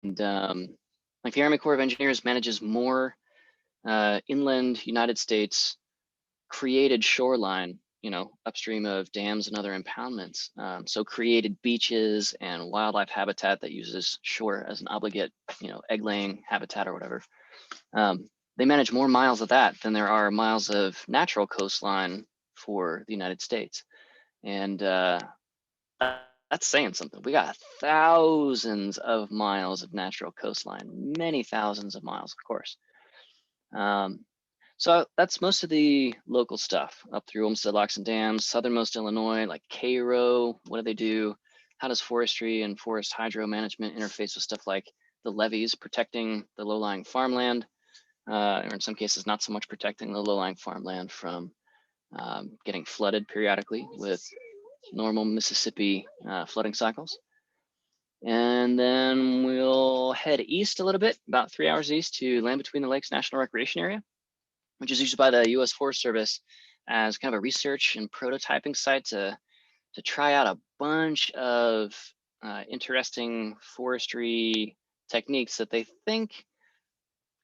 A: And the Army Corps of Engineers manages more inland United States created shoreline, upstream of dams and other impoundments. So created beaches and wildlife habitat that uses shore as an obligate, egg laying habitat or whatever. They manage more miles of that than there are miles of natural coastline for the United States. And that's saying something. We got thousands of miles of natural coastline, many thousands of miles, of course. So that's most of the local stuff up through Olmsted Locks and Dams, southernmost Illinois, like Cairo. What do? How does forestry and forest hydro management interface with stuff like the levees protecting the low-lying farmland, or in some cases, not so much protecting the low-lying farmland from getting flooded periodically with normal Mississippi flooding cycles. And then we'll head east a little bit, about 3 hours east to Land Between the Lakes National Recreation Area, which is used by the U.S. Forest Service as kind of a research and prototyping site to try out a bunch of interesting forestry techniques that they think,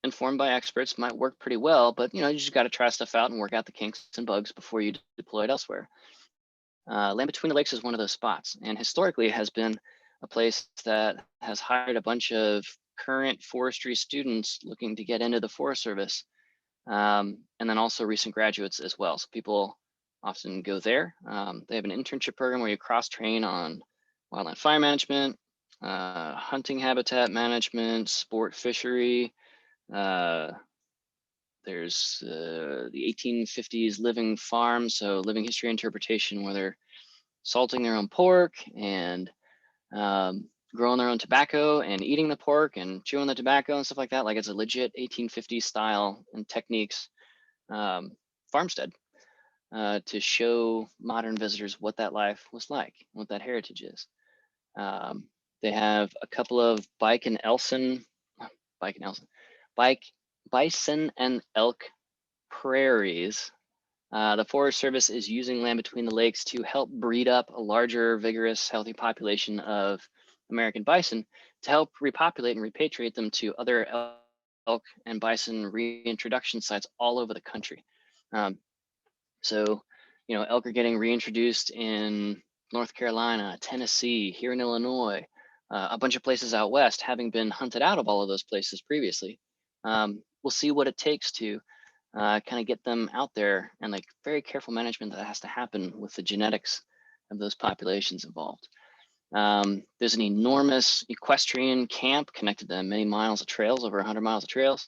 A: informed by experts, might work pretty well. But you just got to try stuff out and work out the kinks and bugs before you deploy it elsewhere. Land Between the Lakes is one of those spots, and historically has been a place that has hired a bunch of current forestry students looking to get into the Forest Service. And then also recent graduates as well. So people often go there. They have an internship program where you cross-train on wildland fire management, hunting habitat management, sport fishery. There's the 1850s living farm, so living history interpretation, where they're salting their own pork and growing their own tobacco and eating the pork and chewing the tobacco and stuff like that. Like it's a legit 1850s style and techniques farmstead to show modern visitors what that life was like, what that heritage is. They have a couple of bison and elk prairies. The Forest Service is using Land Between the Lakes to help breed up a larger, vigorous, healthy population of American bison to help repopulate and repatriate them to other elk and bison reintroduction sites all over the country. So, elk are getting reintroduced in North Carolina, Tennessee, here in Illinois, a bunch of places out west, having been hunted out of all of those places previously. We'll see what it takes to kind of get them out there, and like very careful management that has to happen with the genetics of those populations involved. There's an enormous equestrian camp connected to many miles of trails, over 100 miles of trails.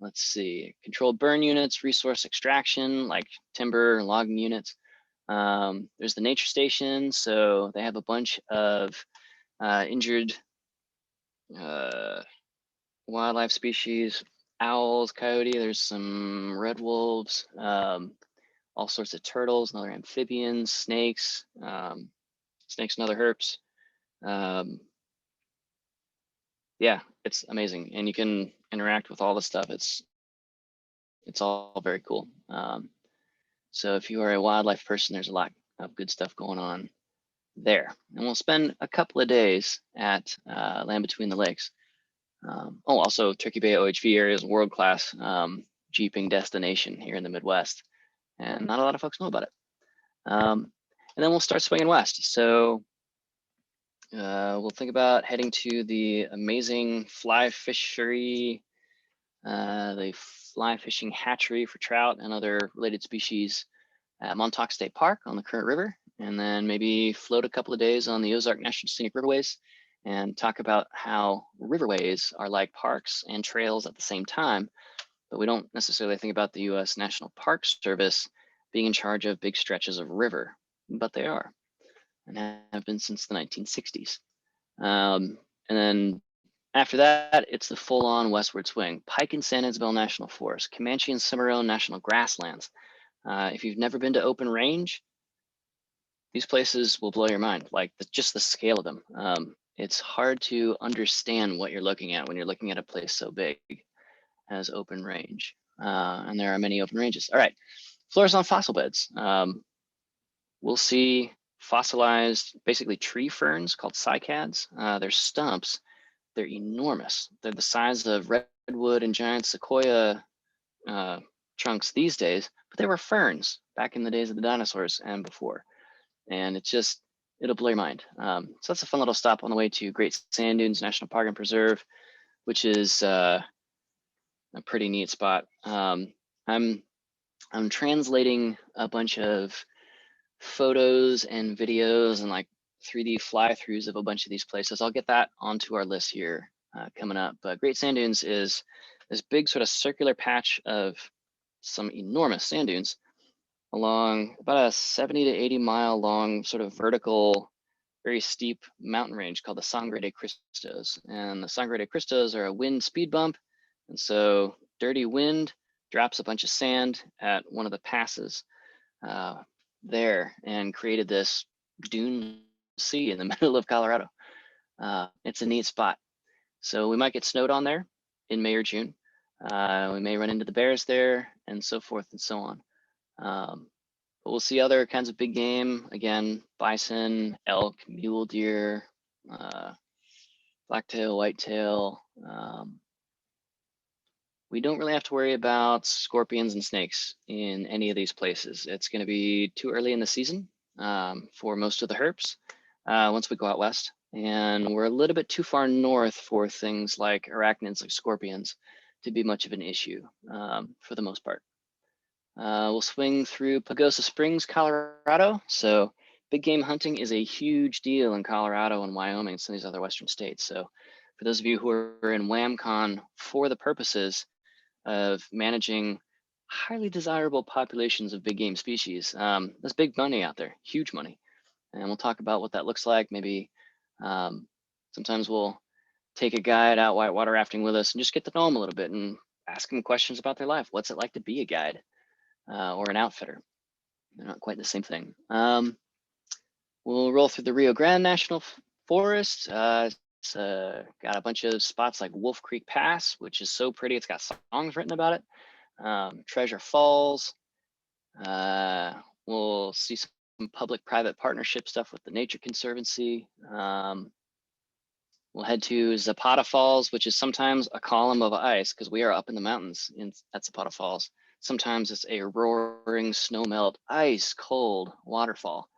A: Let's see, controlled burn units, resource extraction, like timber, logging units. There's the nature station. So they have a bunch of injured wildlife species, owls, coyote, there's some red wolves, all sorts of turtles and other amphibians, snakes, snakes and other herps. Yeah, it's amazing. And you can interact with all the stuff. It's all very cool. So if you are a wildlife person, there's a lot of good stuff going on there. And we'll spend a couple of days at Land Between the Lakes. Also Turkey Bay OHV area is a world-class jeeping destination here in the Midwest. And not a lot of folks know about it. And then we'll start swinging west. So we'll think about heading to the amazing fly fishery, the fly fishing hatchery for trout and other related species at Montauk State Park on the Current River, and then maybe float a couple of days on the Ozark National Scenic Riverways and talk about how riverways are like parks and trails at the same time, but we don't necessarily think about the U.S. National Park Service being in charge of big stretches of river, but they are and have been since the 1960s. And then after that, it's the full-on westward swing. Pike and San Isabel National Forest, Comanche and Cimarron National Grasslands. If you've never been to open range, these places will blow your mind, like just the scale of them. It's hard to understand what you're looking at when you're looking at a place so big as open range. And there are many open ranges. All right, floors on fossil beds. We'll see fossilized, basically tree ferns called cycads. They're stumps. They're enormous. They're the size of redwood and giant sequoia trunks these days, but they were ferns back in the days of the dinosaurs and before. And it'll blow your mind. So that's a fun little stop on the way to Great Sand Dunes National Park and Preserve, which is a pretty neat spot. I'm translating a bunch of photos and videos and like 3D fly-throughs of a bunch of these places. I'll get that onto our list here coming up. But Great Sand Dunes is this big sort of circular patch of some enormous sand dunes along about a 70 to 80 mile long sort of vertical, very steep mountain range called the Sangre de Cristos. And the Sangre de Cristos are a wind speed bump. And so dirty wind drops a bunch of sand at one of the passes there and created this dune sea in the middle of Colorado. It's a neat spot. So we might get snowed on there in May or June. We may run into the bears there and so forth and so on. But we'll see other kinds of big game, again, bison, elk, mule deer, blacktail, whitetail. We don't really have to worry about scorpions and snakes in any of these places. It's going to be too early in the season for most of the herps once we go out west. And we're a little bit too far north for things like arachnids, like scorpions, to be much of an issue for the most part. We'll swing through Pagosa Springs, Colorado. So big game hunting is a huge deal in Colorado and Wyoming and some of these other Western states. So for those of you who are in WAMCON for the purposes of managing highly desirable populations of big game species, there's big money out there, huge money. And we'll talk about what that looks like. Maybe sometimes we'll take a guide out whitewater rafting with us and just get to know them a little bit and ask them questions about their life. What's it like to be a guide or an outfitter? They're not quite the same thing. We'll roll through the Rio Grande National Forest. It's got a bunch of spots like Wolf Creek Pass, which is so pretty. It's got songs written about it. Treasure Falls. We'll see some public-private partnership stuff with the Nature Conservancy. We'll head to Zapata Falls, which is sometimes a column of ice because we are up in the mountains at Zapata Falls. Sometimes it's a roaring snow melt, ice cold waterfall.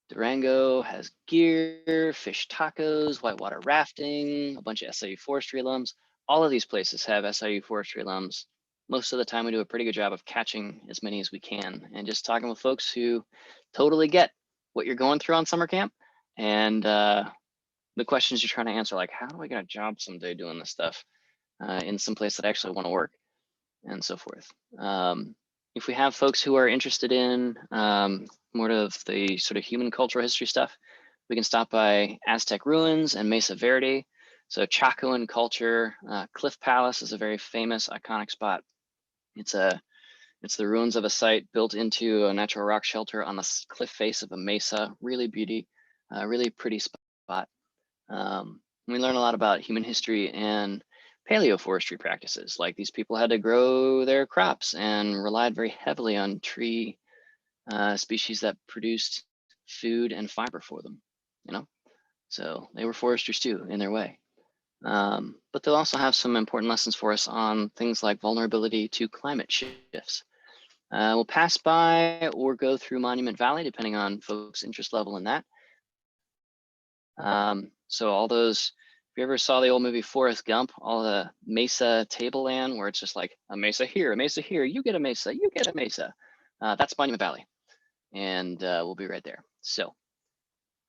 A: Durango has gear, fish tacos, whitewater rafting, a bunch of SIU forestry alums. All of these places have SIU forestry alums. Most of the time we do a pretty good job of catching as many as we can and just talking with folks who totally get what you're going through on summer camp and the questions you're trying to answer, like how do I get a job someday doing this stuff in some place that I actually want to work and so forth. If we have folks who are interested in more of the sort of human cultural history stuff, we can stop by Aztec ruins and Mesa Verde. So Chacoan culture, Cliff Palace is a very famous, iconic spot. It's the ruins of a site built into a natural rock shelter on the cliff face of a mesa. Really pretty spot. We learn a lot about human history and paleoforestry practices. Like these people had to grow their crops and relied very heavily on tree species that produced food and fiber for them, you know? So they were foresters too in their way. But they'll also have some important lessons for us on things like vulnerability to climate shifts. We'll pass by or go through Monument Valley, depending on folks' interest level in that. So all those, if you ever saw the old movie Forrest Gump, all the Mesa tableland where it's just like a mesa here, you get a mesa, you get a mesa. That's Monument Valley. And we'll be right there. So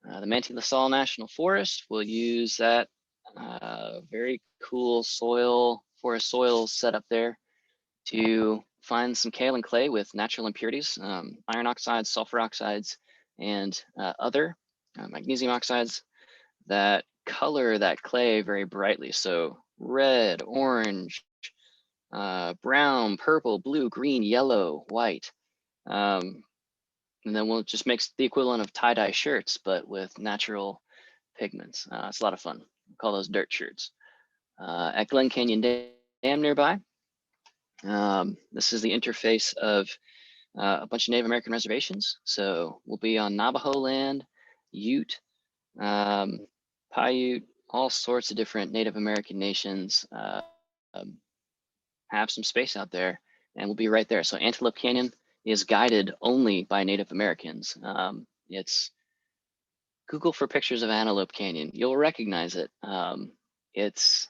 A: the Manti La Sal National Forest, we'll use that very cool forest soil set up there to find some kale and clay with natural impurities, iron oxides, sulfur oxides, and other magnesium oxides that color that clay very brightly. So red, orange, brown, purple, blue, green, yellow, white. And then we'll just make the equivalent of tie-dye shirts, but with natural pigments. It's a lot of fun. We call those dirt shirts. At Glen Canyon Dam nearby, this is the interface of a bunch of Native American reservations. So we'll be on Navajo land, Ute, Paiute, all sorts of different Native American nations have some space out there, and we'll be right there. So Antelope Canyon is guided only by Native Americans. It's Google for pictures of Antelope Canyon. You'll recognize it. It's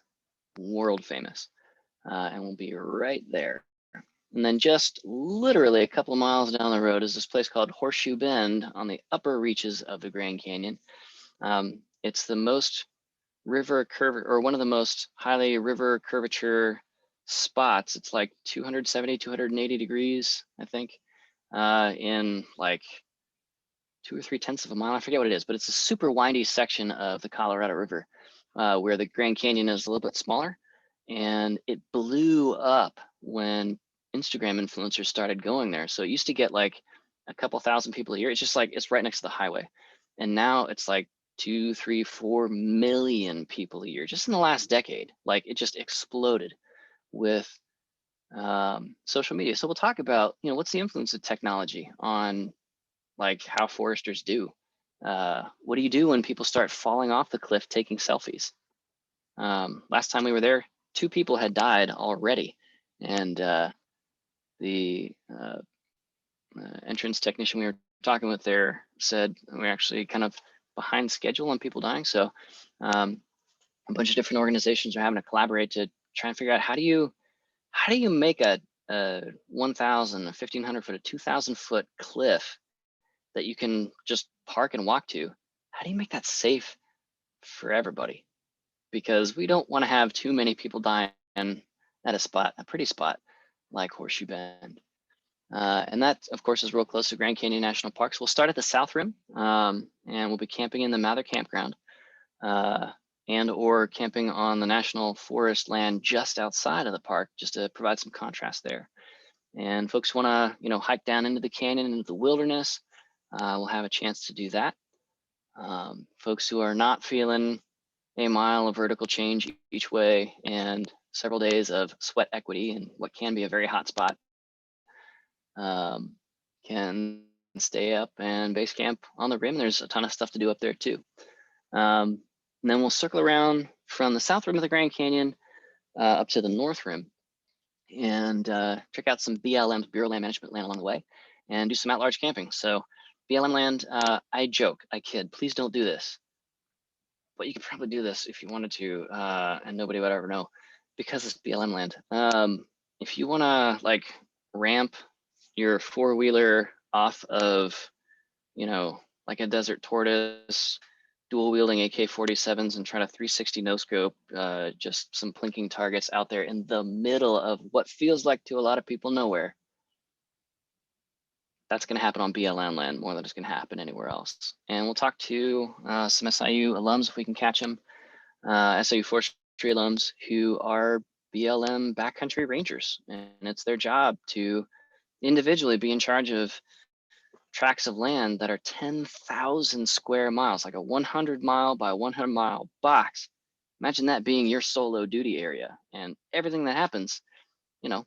A: world famous, and we'll be right there. And then just literally a couple of miles down the road is this place called Horseshoe Bend on the upper reaches of the Grand Canyon. It's the most one of the most highly river curvature spots. It's like 270, 280 degrees, I think, in like 2 or 3 tenths of a mile. I forget what it is, but it's a super windy section of the Colorado River where the Grand Canyon is a little bit smaller. And it blew up when Instagram influencers started going there. So it used to get like a couple thousand people a year. It's just like, it's right next to the highway. And now it's like 2, 3, 4 million people a year, just in the last decade. Like it just exploded with social media. So we'll talk about, what's the influence of technology on like how foresters do. What do you do when people start falling off the cliff taking selfies? Last time we were there, 2 people had died already. And the entrance technician we were talking with there said we're actually kind of behind schedule on people dying. So a bunch of different organizations are having to collaborate to try and figure out how do you make a 1,000, a 1,500 foot, a 2,000 foot cliff that you can just park and walk to. How do you make that safe for everybody? Because we don't want to have too many people dying at a pretty spot like Horseshoe Bend. And that, of course, is real close to Grand Canyon National Park. So we'll start at the South Rim, and we'll be camping in the Mather Campground and or camping on the National Forest land just outside of the park, just to provide some contrast there. And folks want to, hike down into the canyon, into the wilderness, we'll have a chance to do that. Folks who are not feeling a mile of vertical change each way and several days of sweat equity in what can be a very hot spot can stay up and base camp on the rim. There's a ton of stuff to do up there too. And then we'll circle around from the south rim of the Grand Canyon up to the north rim and check out some BLM's Bureau of Land Management land along the way and do some at-large camping. So BLM land, I joke, I kid, please don't do this. But you could probably do this if you wanted to, and nobody would ever know because it's BLM land. If you wanna like ramp your four-wheeler off of, you know, like a Desert Tortoise, dual wielding AK-47s and try to 360 no scope, just some plinking targets out there in the middle of what feels like to a lot of people nowhere. That's going to happen on BLM land more than it's going to happen anywhere else. And we'll talk to some SIU alums if we can catch them, SIU forestry alums who are BLM backcountry rangers, and it's their job to individually be in charge of tracts of land that are 10,000 square miles, like a 100-mile by 100-mile box. Imagine that being your solo duty area, and everything that happens, you know,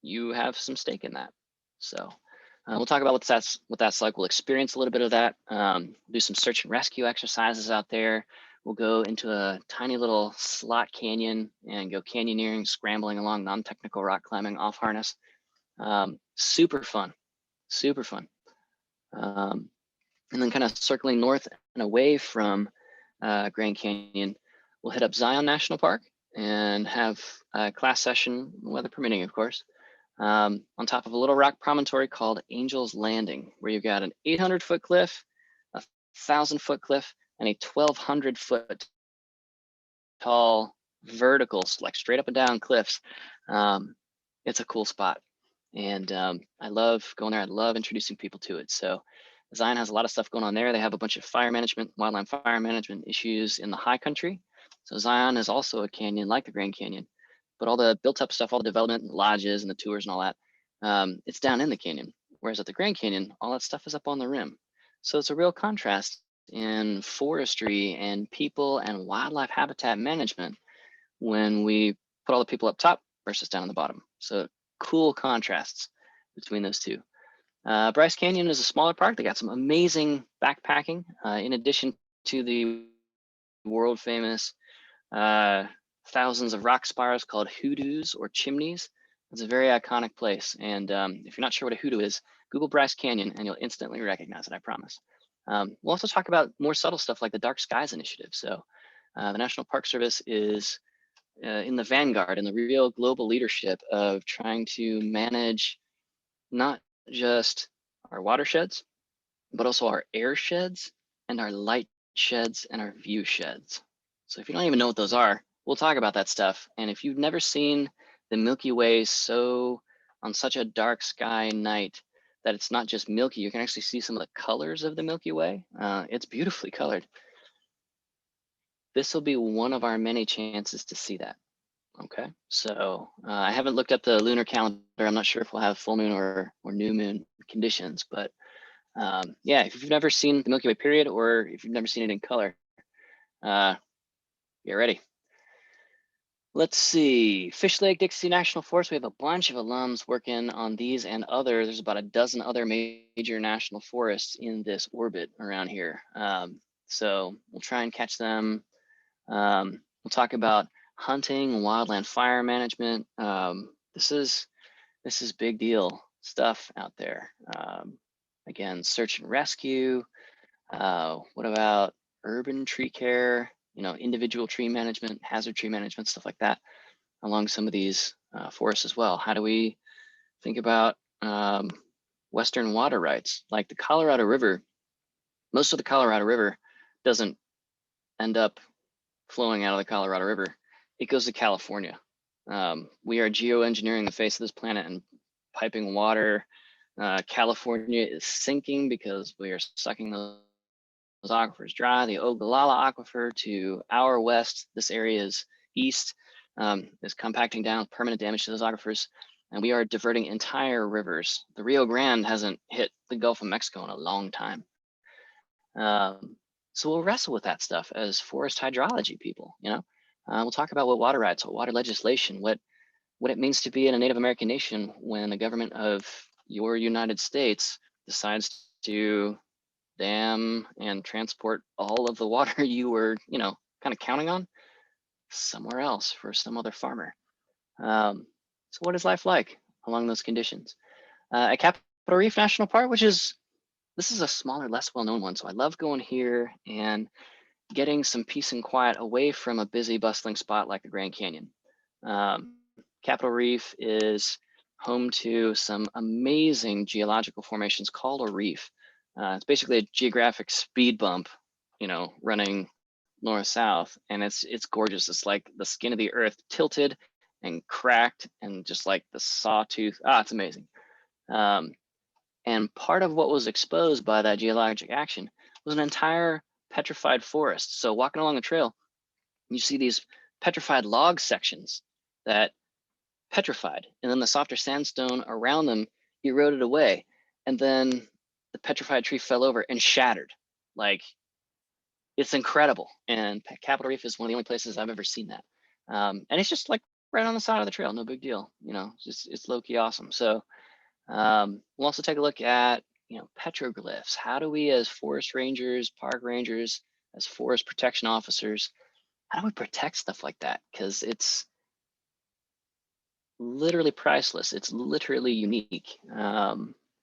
A: you have some stake in that. So we'll talk about what that's like. We'll experience a little bit of that, do some search and rescue exercises out there. We'll go into a tiny little slot canyon and go canyoneering, scrambling along non-technical rock climbing off harness. Super fun, super fun. And then kind of circling north and away from Grand Canyon, we'll hit up Zion National Park and have a class session, weather permitting, of course, on top of a little rock promontory called Angel's Landing, where you've got an 800-foot cliff, a 1,000-foot cliff, and a 1,200-foot tall vertical, like straight up and down cliffs. It's a cool spot. And I love going there. I love introducing people to it. So Zion has a lot of stuff going on there. They have a bunch of fire management, wildland fire management issues in the high country. So Zion is also a canyon like the Grand Canyon, but all the built up stuff, all the development, and lodges and the tours and all that, it's down in the canyon. Whereas at the Grand Canyon, all that stuff is up on the rim. So it's a real contrast in forestry and people and wildlife habitat management when we put all the people up top versus down on the bottom. So cool contrasts between those two. Bryce Canyon is a smaller park. They got some amazing backpacking in addition to the world famous thousands of rock spires called hoodoos or chimneys. It's a very iconic place. And if you're not sure what a hoodoo is, Google Bryce Canyon and you'll instantly recognize it, I promise. We'll also talk about more subtle stuff like the Dark Skies Initiative. So the National Park Service is in the vanguard, in the real global leadership of trying to manage not just our watersheds, but also our air sheds and our light sheds and our view sheds. So if you don't even know what those are, we'll talk about that stuff. And if you've never seen the Milky Way on such a dark sky night that it's not just milky, you can actually see some of the colors of the Milky Way. It's beautifully colored. This will be one of our many chances to see that. Okay, so I haven't looked up the lunar calendar. I'm not sure if we'll have full moon or new moon conditions, but yeah, if you've never seen the Milky Way period, or if you've never seen it in color, get ready. Let's see, Fish Lake Dixie National Forest. We have a bunch of alums working on these and others. There's about a dozen other major national forests in this orbit around here. So we'll try and catch them. We'll talk about hunting, wildland fire management. This is big deal stuff out there. Again, search and rescue. What about urban tree care? You know, individual tree management, hazard tree management, stuff like that, along some of these forests as well. How do we think about Western water rights? Like the Colorado River, most of the Colorado River doesn't end up flowing out of the Colorado River. It goes to California. We are geoengineering the face of this planet and piping water. California is sinking because we are sucking those aquifers dry. The Ogallala Aquifer to our west, this area's east, is compacting down, permanent damage to those aquifers. And we are diverting entire rivers. The Rio Grande hasn't hit the Gulf of Mexico in a long time. So we'll wrestle with that stuff as forest hydrology people, you know? We'll talk about what water rights, what water legislation, what it means to be in a Native American nation when the government of your United States decides to dam and transport all of the water you were, kind of counting on somewhere else for some other farmer. So what is life like along those conditions? At Capitol Reef National Park, this is a smaller, less well-known one. So I love going here and getting some peace and quiet away from a busy, bustling spot like the Grand Canyon. Capitol Reef is home to some amazing geological formations called a reef. It's basically a geographic speed bump, running north-south, and it's gorgeous. It's like the skin of the earth tilted and cracked, and just like the sawtooth. It's amazing. And part of what was exposed by that geologic action was an entire petrified forest. So walking along the trail, you see these petrified log sections that petrified, and then the softer sandstone around them eroded away, and then the petrified tree fell over and shattered. Like, it's incredible. And Capitol Reef is one of the only places I've ever seen that. And it's just like right on the side of the trail, no big deal. It's low-key awesome. So we'll also take a look at, petroglyphs. How do we, as forest rangers, park rangers, as forest protection officers, how do we protect stuff like that? Because it's literally priceless. It's literally unique.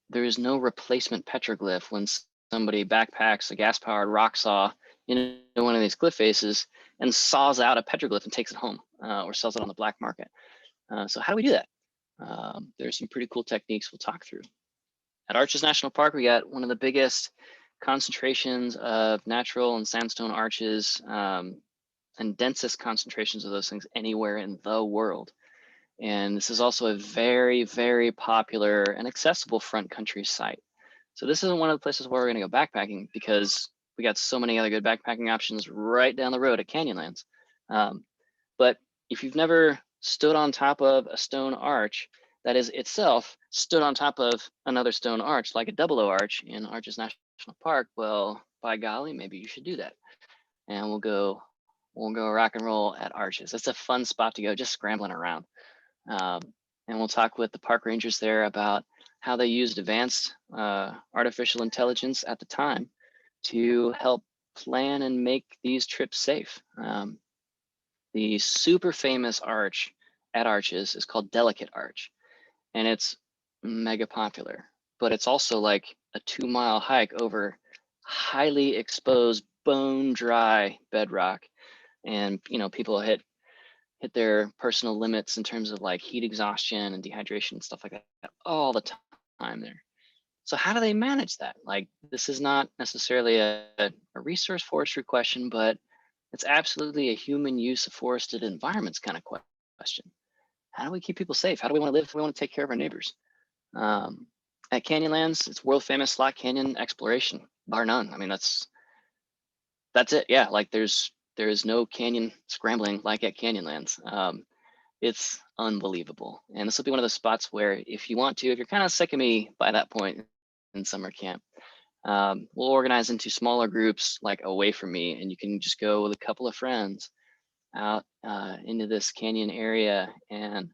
A: There is no replacement petroglyph when somebody backpacks a gas-powered rock saw into one of these cliff faces and saws out a petroglyph and takes it home, or sells it on the black market. So how do we do that? There's some pretty cool techniques we'll talk through. At Arches National Park, we got one of the biggest concentrations of natural and sandstone arches, and densest concentrations of those things anywhere in the world. And this is also a very, very popular and accessible front country site. So this isn't one of the places where we're gonna go backpacking, because we got so many other good backpacking options right down the road at Canyonlands. But if you've never stood on top of a stone arch that is itself stood on top of another stone arch, like a double O arch in Arches National Park, well, by golly, maybe you should do that. And we'll go rock and roll at Arches. It's a fun spot to go, just scrambling around. And we'll talk with the park rangers there about how they used advanced artificial intelligence at the time to help plan and make these trips safe. The super famous arch at Arches is called Delicate Arch, and it's mega popular, but it's also like a 2-mile hike over highly exposed, bone dry bedrock. And people hit their personal limits in terms of like heat exhaustion and dehydration and stuff like that all the time there. So how do they manage that? Like, this is not necessarily a resource forestry question, but it's absolutely a human use of forested environments kind of question. How do we keep people safe? How do we want to live? How do we want to take care of our neighbors? At Canyonlands, it's world famous slot canyon exploration, bar none. I mean, that's it. Yeah, like there is no canyon scrambling like at Canyonlands. It's unbelievable. And this will be one of those spots where if you want to, if you're kind of sick of me by that point in summer camp, we'll organize into smaller groups like away from me, and you can just go with a couple of friends out into this canyon area and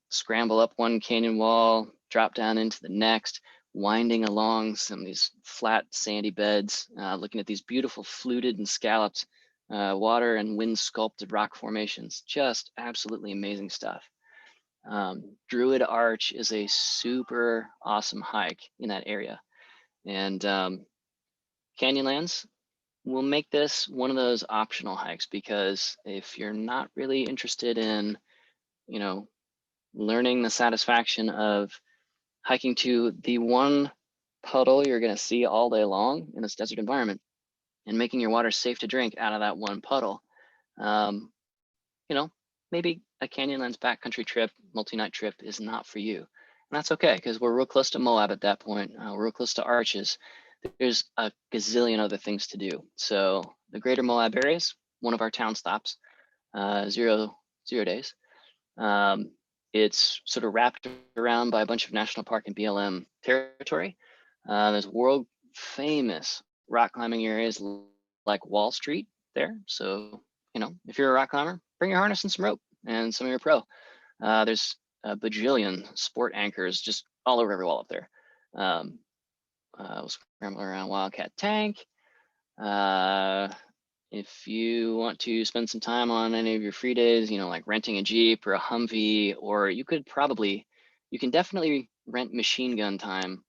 A: scramble up one canyon wall, drop down into the next, winding along some of these flat sandy beds, looking at these beautiful fluted and scalloped water and wind sculpted rock formations. Just absolutely amazing stuff. Druid Arch is a super awesome hike in that area. And Canyonlands will make this one of those optional hikes, because if you're not really interested in, learning the satisfaction of hiking to the one puddle you're going to see all day long in this desert environment and making your water safe to drink out of that one puddle, maybe a Canyonlands backcountry trip, multi-night trip is not for you. And that's okay, because we're real close to Moab at that point. We're real close to Arches. There's a gazillion other things to do. So the greater Moab area is one of our town stops, 0 days. It's sort of wrapped around by a bunch of national park and BLM territory. There's world famous rock climbing areas like Wall Street there. So, if you're a rock climber, bring your harness and some rope and some of your pro. There's a bajillion sport anchors just all over every wall up there. we'll scramble around Wildcat Tank. If you want to spend some time on any of your free days, you know, like renting a Jeep or a Humvee, or you can definitely rent machine gun time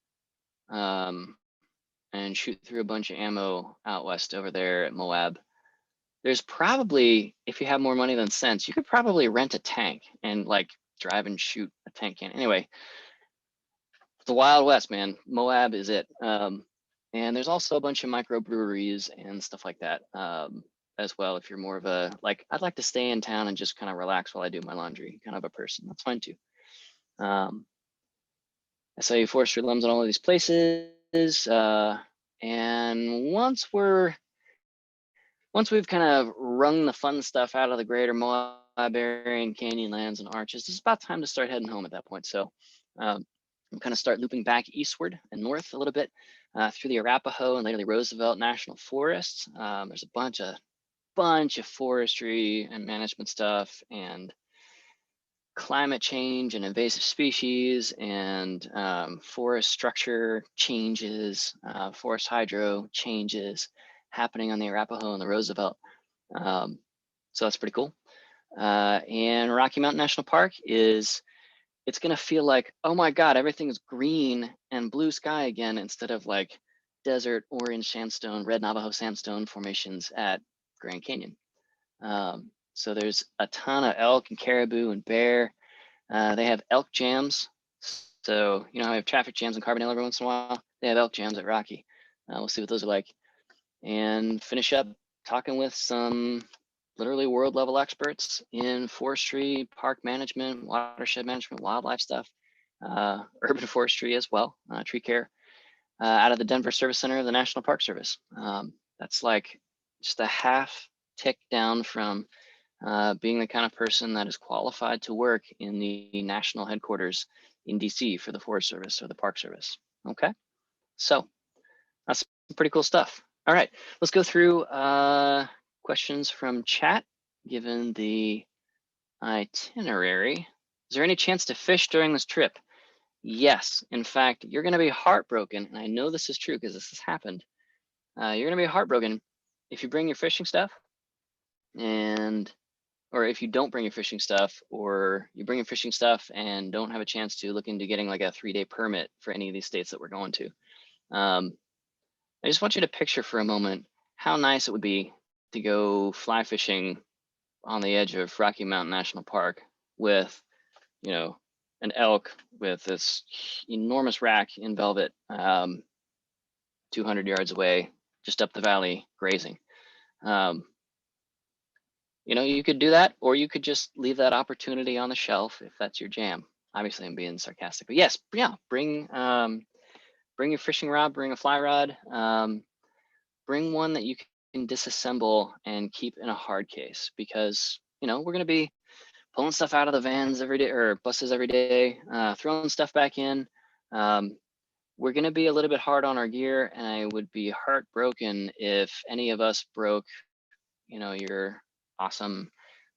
A: and shoot through a bunch of ammo out west over there at Moab. There's probably, if you have more money than sense, you could probably rent a tank and like drive and shoot a tank can. Anyway, the Wild West, man. Moab is it. And there's also a bunch of microbreweries and stuff like that as well. If you're more of a, like, I'd like to stay in town and just kind of relax while I do my laundry kind of a person, that's fine too. I saw you forestry limbs in all of these places. And once we've kind of wrung the fun stuff out of the greater Moab area and Canyonlands and Arches, it's about time to start heading home at that point. So I'm kind of start looping back eastward and north a little bit through the Arapahoe and later the Roosevelt National Forests. There's a bunch of forestry and management stuff and climate change and invasive species and forest structure changes, forest hydro changes happening on the Arapahoe and the Roosevelt. So that's pretty cool. And Rocky Mountain National Park it's gonna feel like, oh my God, everything's green and blue sky again, instead of like desert, orange sandstone, red Navajo sandstone formations at Grand Canyon. So there's a ton of elk and caribou and bear. They have elk jams. So, you know, how we have traffic jams in Carbondale every once in a while. They have elk jams at Rocky. We'll see what those are like. And finish up talking with some literally world level experts in forestry, park management, watershed management, wildlife stuff, urban forestry as well, tree care, out of the Denver Service Center of the National Park Service. That's like just a half tick down from being the kind of person that is qualified to work in the national headquarters in DC for the Forest Service or the Park Service. Okay, so that's pretty cool stuff. All right, let's go through questions from chat, given the itinerary. Is there any chance to fish during this trip? Yes, in fact, you're gonna be heartbroken, and I know this is true because this has happened. You're gonna be heartbroken if you bring your fishing stuff or if you don't bring your fishing stuff, or you bring your fishing stuff and don't have a chance to look into getting like a 3-day permit for any of these states that we're going to. I just want you to picture for a moment how nice it would be to go fly fishing on the edge of Rocky Mountain National Park with, you know, an elk with this enormous rack in velvet 200 yards away, just up the valley grazing. You know, you could do that, or you could just leave that opportunity on the shelf if that's your jam. Obviously, I'm being sarcastic, but yes, yeah, bring your fishing rod, bring a fly rod, bring one that you can disassemble and keep in a hard case, because, you know, we're going to be pulling stuff out of the vans every day or buses every day, throwing stuff back in. We're going to be a little bit hard on our gear, and I would be heartbroken if any of us broke, you know, your awesome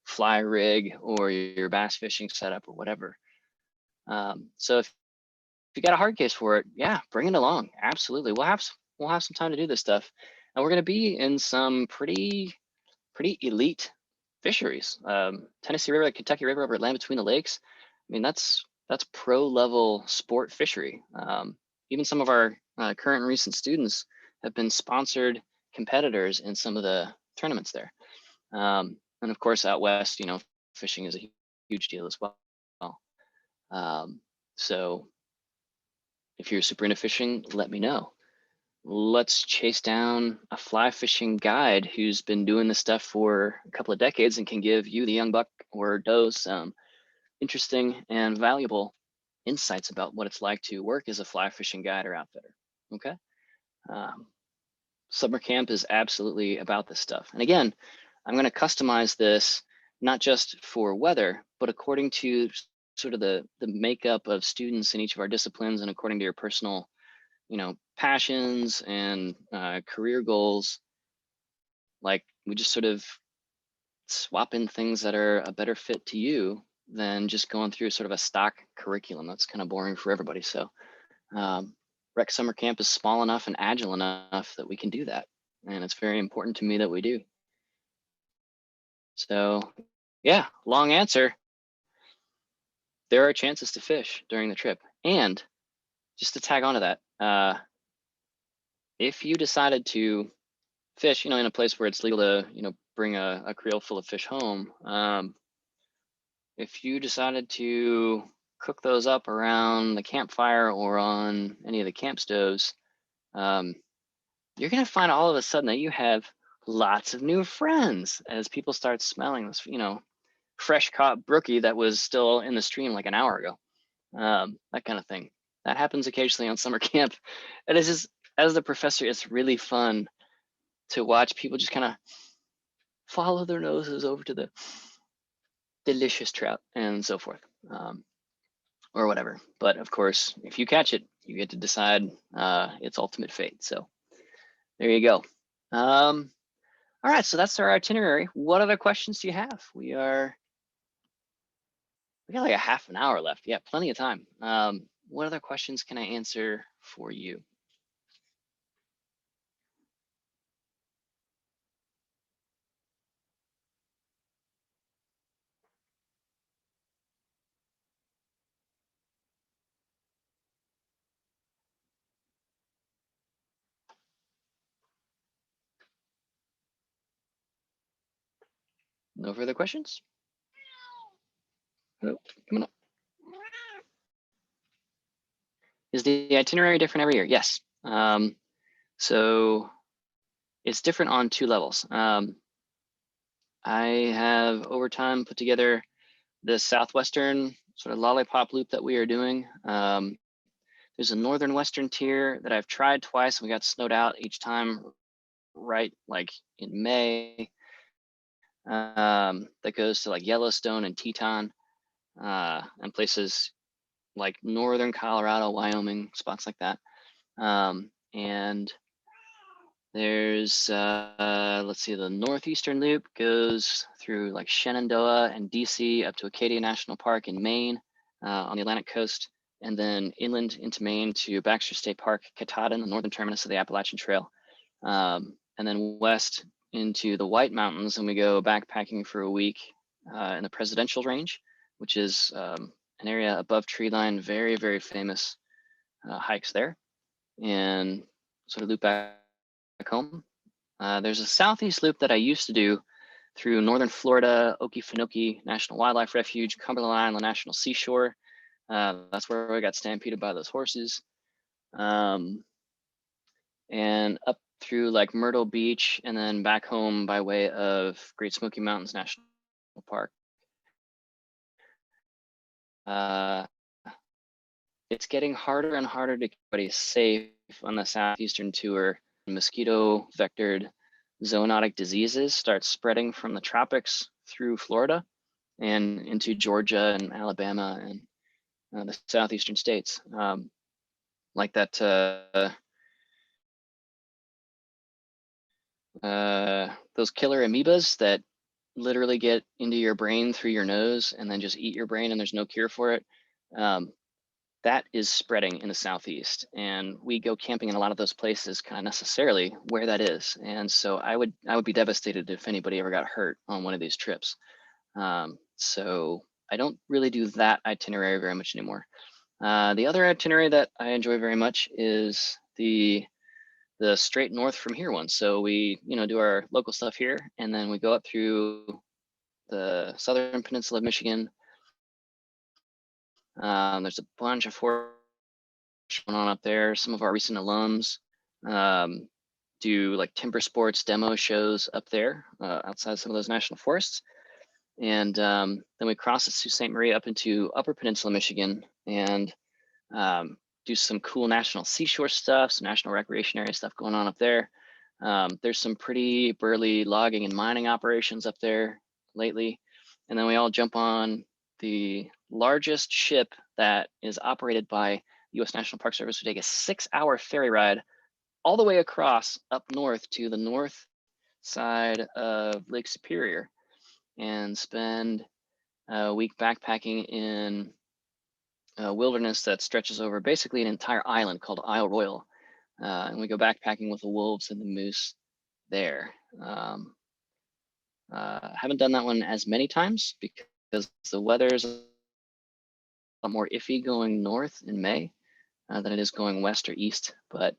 A: fly rig or your bass fishing setup or whatever. So if you got a hard case for it, yeah, bring it along. Absolutely. We'll have some time to do this stuff. And we're going to be in some pretty elite fisheries. Tennessee River, Kentucky River over at Land Between the Lakes. I mean, that's pro level sport fishery. Even some of our current and recent students have been sponsored competitors in some of the tournaments there. And of course, out west, you know, fishing is a huge deal as well. So if you're super into fishing, let me know. Let's chase down a fly fishing guide who's been doing this stuff for a couple of decades and can give you, the young buck or doe, some interesting and valuable insights about what it's like to work as a fly fishing guide or outfitter. Okay. Summer camp is absolutely about this stuff. And again, I'm going to customize this not just for weather, but according to sort of the makeup of students in each of our disciplines, and according to your personal, you know, passions and career goals. Like, we just sort of swap in things that are a better fit to you than just going through sort of a stock curriculum that's kind of boring for everybody. So Rec Summer Camp is small enough and agile enough that we can do that. And it's very important to me that we do. So yeah, long answer. There are chances to fish during the trip. And just to tag onto that, if you decided to fish, in a place where it's legal to, bring a creel full of fish home, if you decided to cook those up around the campfire or on any of the camp stoves, you're gonna find all of a sudden that you have lots of new friends as people start smelling this, fresh caught brookie that was still in the stream like an hour ago. That kind of thing. That happens occasionally on summer camp. And it's just, as the professor, it's really fun to watch people just kind of follow their noses over to the delicious trout and so forth, or whatever. But of course, if you catch it, you get to decide its ultimate fate. So there you go. All right, so that's our itinerary. What other questions do you have? We got like a half an hour left. Yeah, plenty of time. What other questions can I answer for you? No further questions? Oh, come on up. Is the itinerary different every year? Yes. So it's different on 2 levels. I have over time put together the southwestern sort of lollipop loop that we are doing. There's a northern western tier that I've tried twice and we got snowed out each time, right like in May. That goes to like Yellowstone and Teton and places like northern Colorado, Wyoming, spots like that. And there's, let's see, the northeastern loop goes through like Shenandoah and DC up to Acadia National Park in Maine on the Atlantic coast, and then inland into Maine to Baxter State Park, Katahdin, the northern terminus of the Appalachian Trail, and then west into the White Mountains, and we go backpacking for a week in the Presidential Range, which is an area above tree line, very, very famous hikes there, and sort of loop back home. There's a southeast loop that I used to do through northern Florida, Okefenokee National Wildlife Refuge, Cumberland Island National Seashore. That's where I got stampeded by those horses. And up through like Myrtle Beach and then back home by way of Great Smoky Mountains National Park. It's getting harder and harder to keep everybody safe on the southeastern tour. Mosquito vectored zoonotic diseases start spreading from the tropics through Florida and into Georgia and Alabama and the southeastern states. Like that, those killer amoebas that literally get into your brain through your nose and then just eat your brain and there's no cure for it. That is spreading in the southeast, and we go camping in a lot of those places kind of necessarily where that is. And so I would be devastated if anybody ever got hurt on one of these trips. So I don't really do that itinerary very much anymore. The other itinerary that I enjoy very much is the straight north from here one. So we do our local stuff here, and then we go up through the southern peninsula of Michigan. There's a bunch of forest going on up there. Some of our recent alums do like timber sports demo shows up there outside some of those national forests. And then we cross the Sault Ste. Marie up into Upper Peninsula, Michigan, and do some cool national seashore stuff, some national recreation area stuff going on up there. There's some pretty burly logging and mining operations up there lately. And then we all jump on the largest ship that is operated by U.S. National Park Service. We take a 6-hour ferry ride all the way across up north to the north side of Lake Superior and spend a week backpacking in wilderness that stretches over basically an entire island called Isle Royal. And we go backpacking with the wolves and the moose there. Haven't done that one as many times because the weather's a lot more iffy going north in May than it is going west or east, but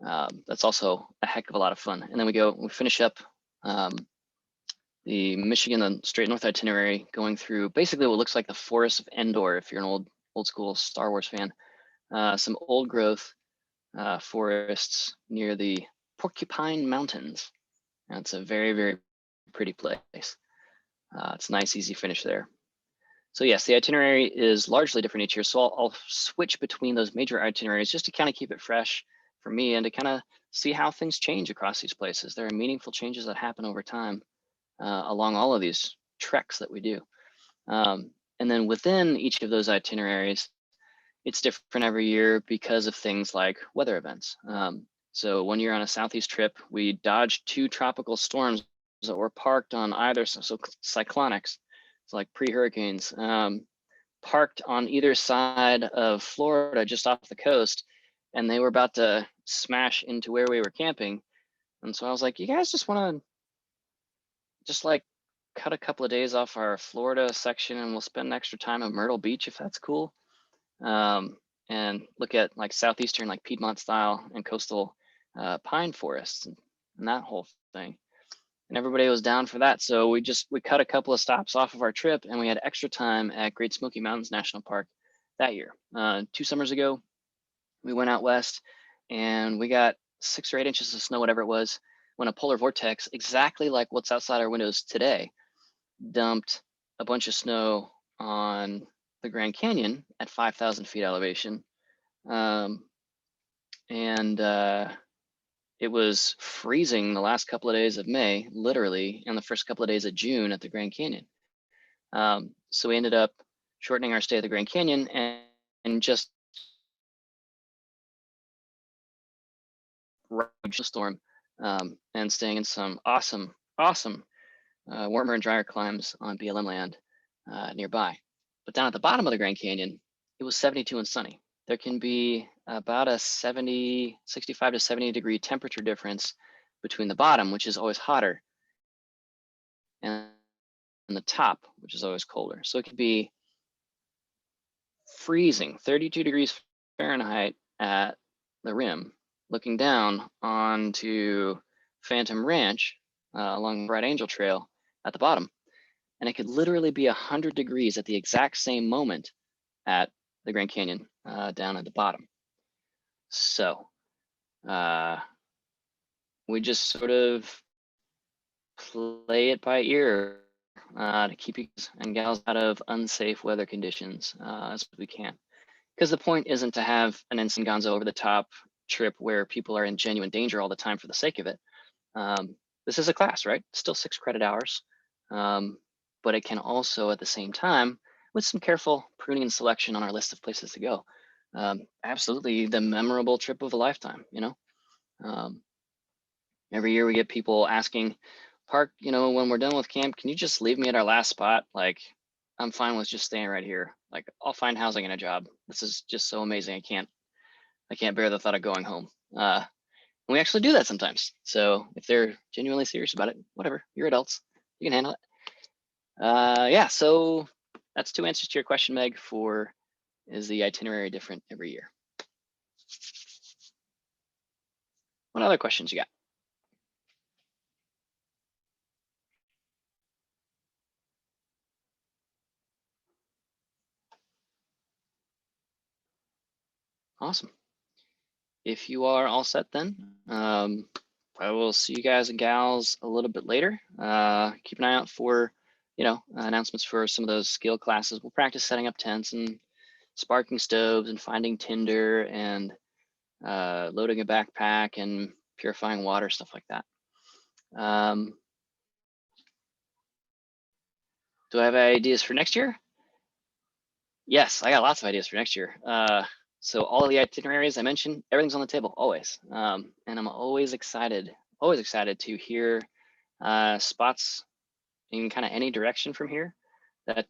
A: that's also a heck of a lot of fun. And then we finish up the Michigan and Straight North itinerary, going through basically what looks like the Forest of Endor, if you're an old school Star Wars fan. Some old growth forests near the Porcupine Mountains. And it's a very, very pretty place. It's a nice, easy finish there. So yes, the itinerary is largely different each year. So I'll switch between those major itineraries just to kind of keep it fresh for me and to kind of see how things change across these places. There are meaningful changes that happen over time along all of these treks that we do. And then within each of those itineraries, it's different every year because of things like weather events. So one year on a Southeast trip, we dodged 2 tropical storms that were parked on either, so cyclonics, it's like pre-hurricanes, parked on either side of Florida just off the coast, and they were about to smash into where we were camping. And so I was like, you guys just want to just like cut a couple of days off our Florida section and we'll spend extra time at Myrtle Beach if that's cool. And look at like southeastern, like Piedmont style and coastal pine forests and that whole thing. And everybody was down for that. So we cut a couple of stops off of our trip and we had extra time at Great Smoky Mountains National Park that year. 2 summers ago, we went out west and we got 6 or 8 inches of snow, whatever it was, when a polar vortex, exactly like what's outside our windows today, dumped a bunch of snow on the Grand Canyon at 5,000 feet elevation. It was freezing the last couple of days of May, literally, and the first couple of days of June at the Grand Canyon. So we ended up shortening our stay at the Grand Canyon and just right the storm and staying in some awesome warmer and drier climbs on BLM land nearby. But down at the bottom of the Grand Canyon, it was 72 and sunny. There can be about a 65 to 70 degree temperature difference between the bottom, which is always hotter, and the top, which is always colder. So it could be freezing, 32 degrees Fahrenheit at the rim, looking down onto Phantom Ranch along the Bright Angel Trail at the bottom. And it could literally be 100 degrees at the exact same moment at the Grand Canyon down at the bottom. So we just sort of play it by ear to keep you and gals out of unsafe weather conditions as we can. Because the point isn't to have an insane gonzo over the top trip where people are in genuine danger all the time for the sake of it. This is a class, right? Still 6 credit hours. But it can also at the same time, with some careful pruning and selection on our list of places to go, absolutely the memorable trip of a lifetime, you know? Every year we get people asking, Park, you know, when we're done with camp, can you just leave me at our last spot? Like, I'm fine with just staying right here. Like, I'll find housing and a job. This is just so amazing. I can't bear the thought of going home. And we actually do that sometimes. So if they're genuinely serious about it, whatever, you're adults, you can handle it. Yeah, so that's 2 answers to your question, Meg, for is the itinerary different every year? What other questions you got? Awesome. If you are all set then, I will see you guys and gals a little bit later. Keep an eye out for, you know, announcements for some of those skill classes. We'll practice setting up tents and sparking stoves and finding tinder and loading a backpack and purifying water, stuff like that. Do I have ideas for next year? Yes, I got lots of ideas for next year. So all of the itineraries I mentioned, everything's on the table always. And I'm always excited to hear spots in kind of any direction from here that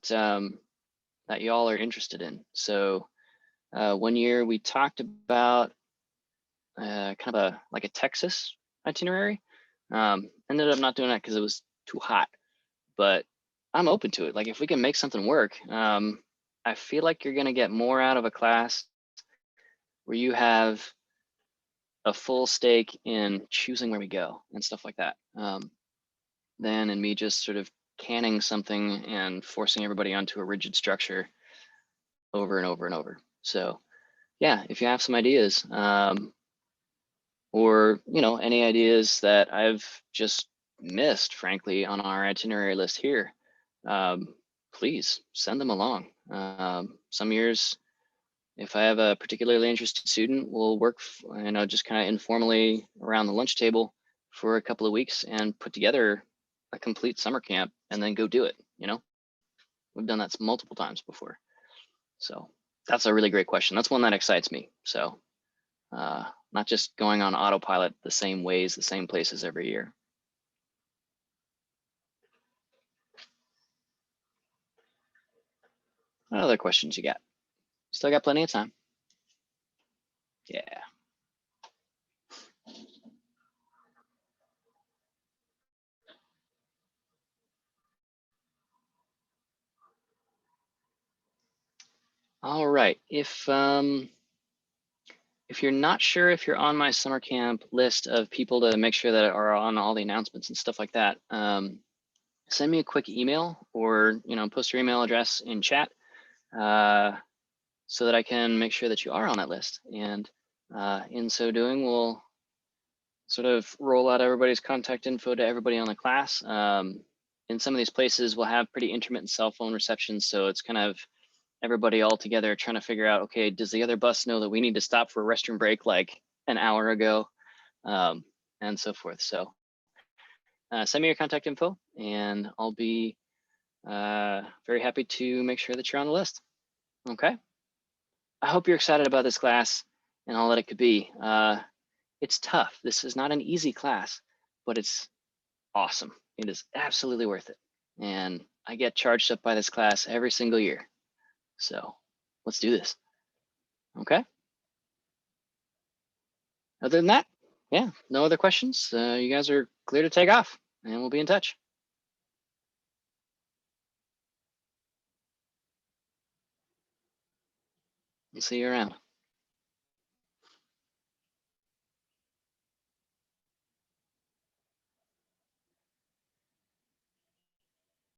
A: that y'all are interested in. So One year we talked about kind of like a Texas itinerary. Ended up not doing that because it was too hot, but I'm open to it. Like if we can make something work, I feel like you're gonna get more out of a class where you have a full stake in choosing where we go and stuff like that, than in me just sort of canning something and forcing everybody onto a rigid structure over and over and over. So yeah, if you have some ideas, or any ideas that I've just missed, frankly, on our itinerary list here, please send them along. Some years, if I have a particularly interested student, we'll work, just kind of informally around the lunch table for a couple of weeks and put together a complete summer camp and then go do it. We've done that multiple times before. So that's a really great question. That's one that excites me. So not just going on autopilot the same ways, the same places every year. What other questions you got? Still got plenty of time. Yeah. All right. If you're not sure if you're on my summer camp list of people to make sure that are on all the announcements and stuff like that, send me a quick email or post your email address in chat so that I can make sure that you are on that list. And in so doing, we'll sort of roll out everybody's contact info to everybody on the class. In some of these places, we'll have pretty intermittent cell phone reception, so it's kind of everybody all together trying to figure out, okay, does the other bus know that we need to stop for a restroom break like an hour ago, and so forth. So send me your contact info and I'll be very happy to make sure that you're on the list. Okay. I hope you're excited about this class and all that it could be. It's tough. This is not an easy class, but it's awesome. It is absolutely worth it. And I get charged up by this class every single year. So let's do this. Okay. Other than that, yeah, no other questions. You guys are clear to take off and we'll be in touch. I'll see you around.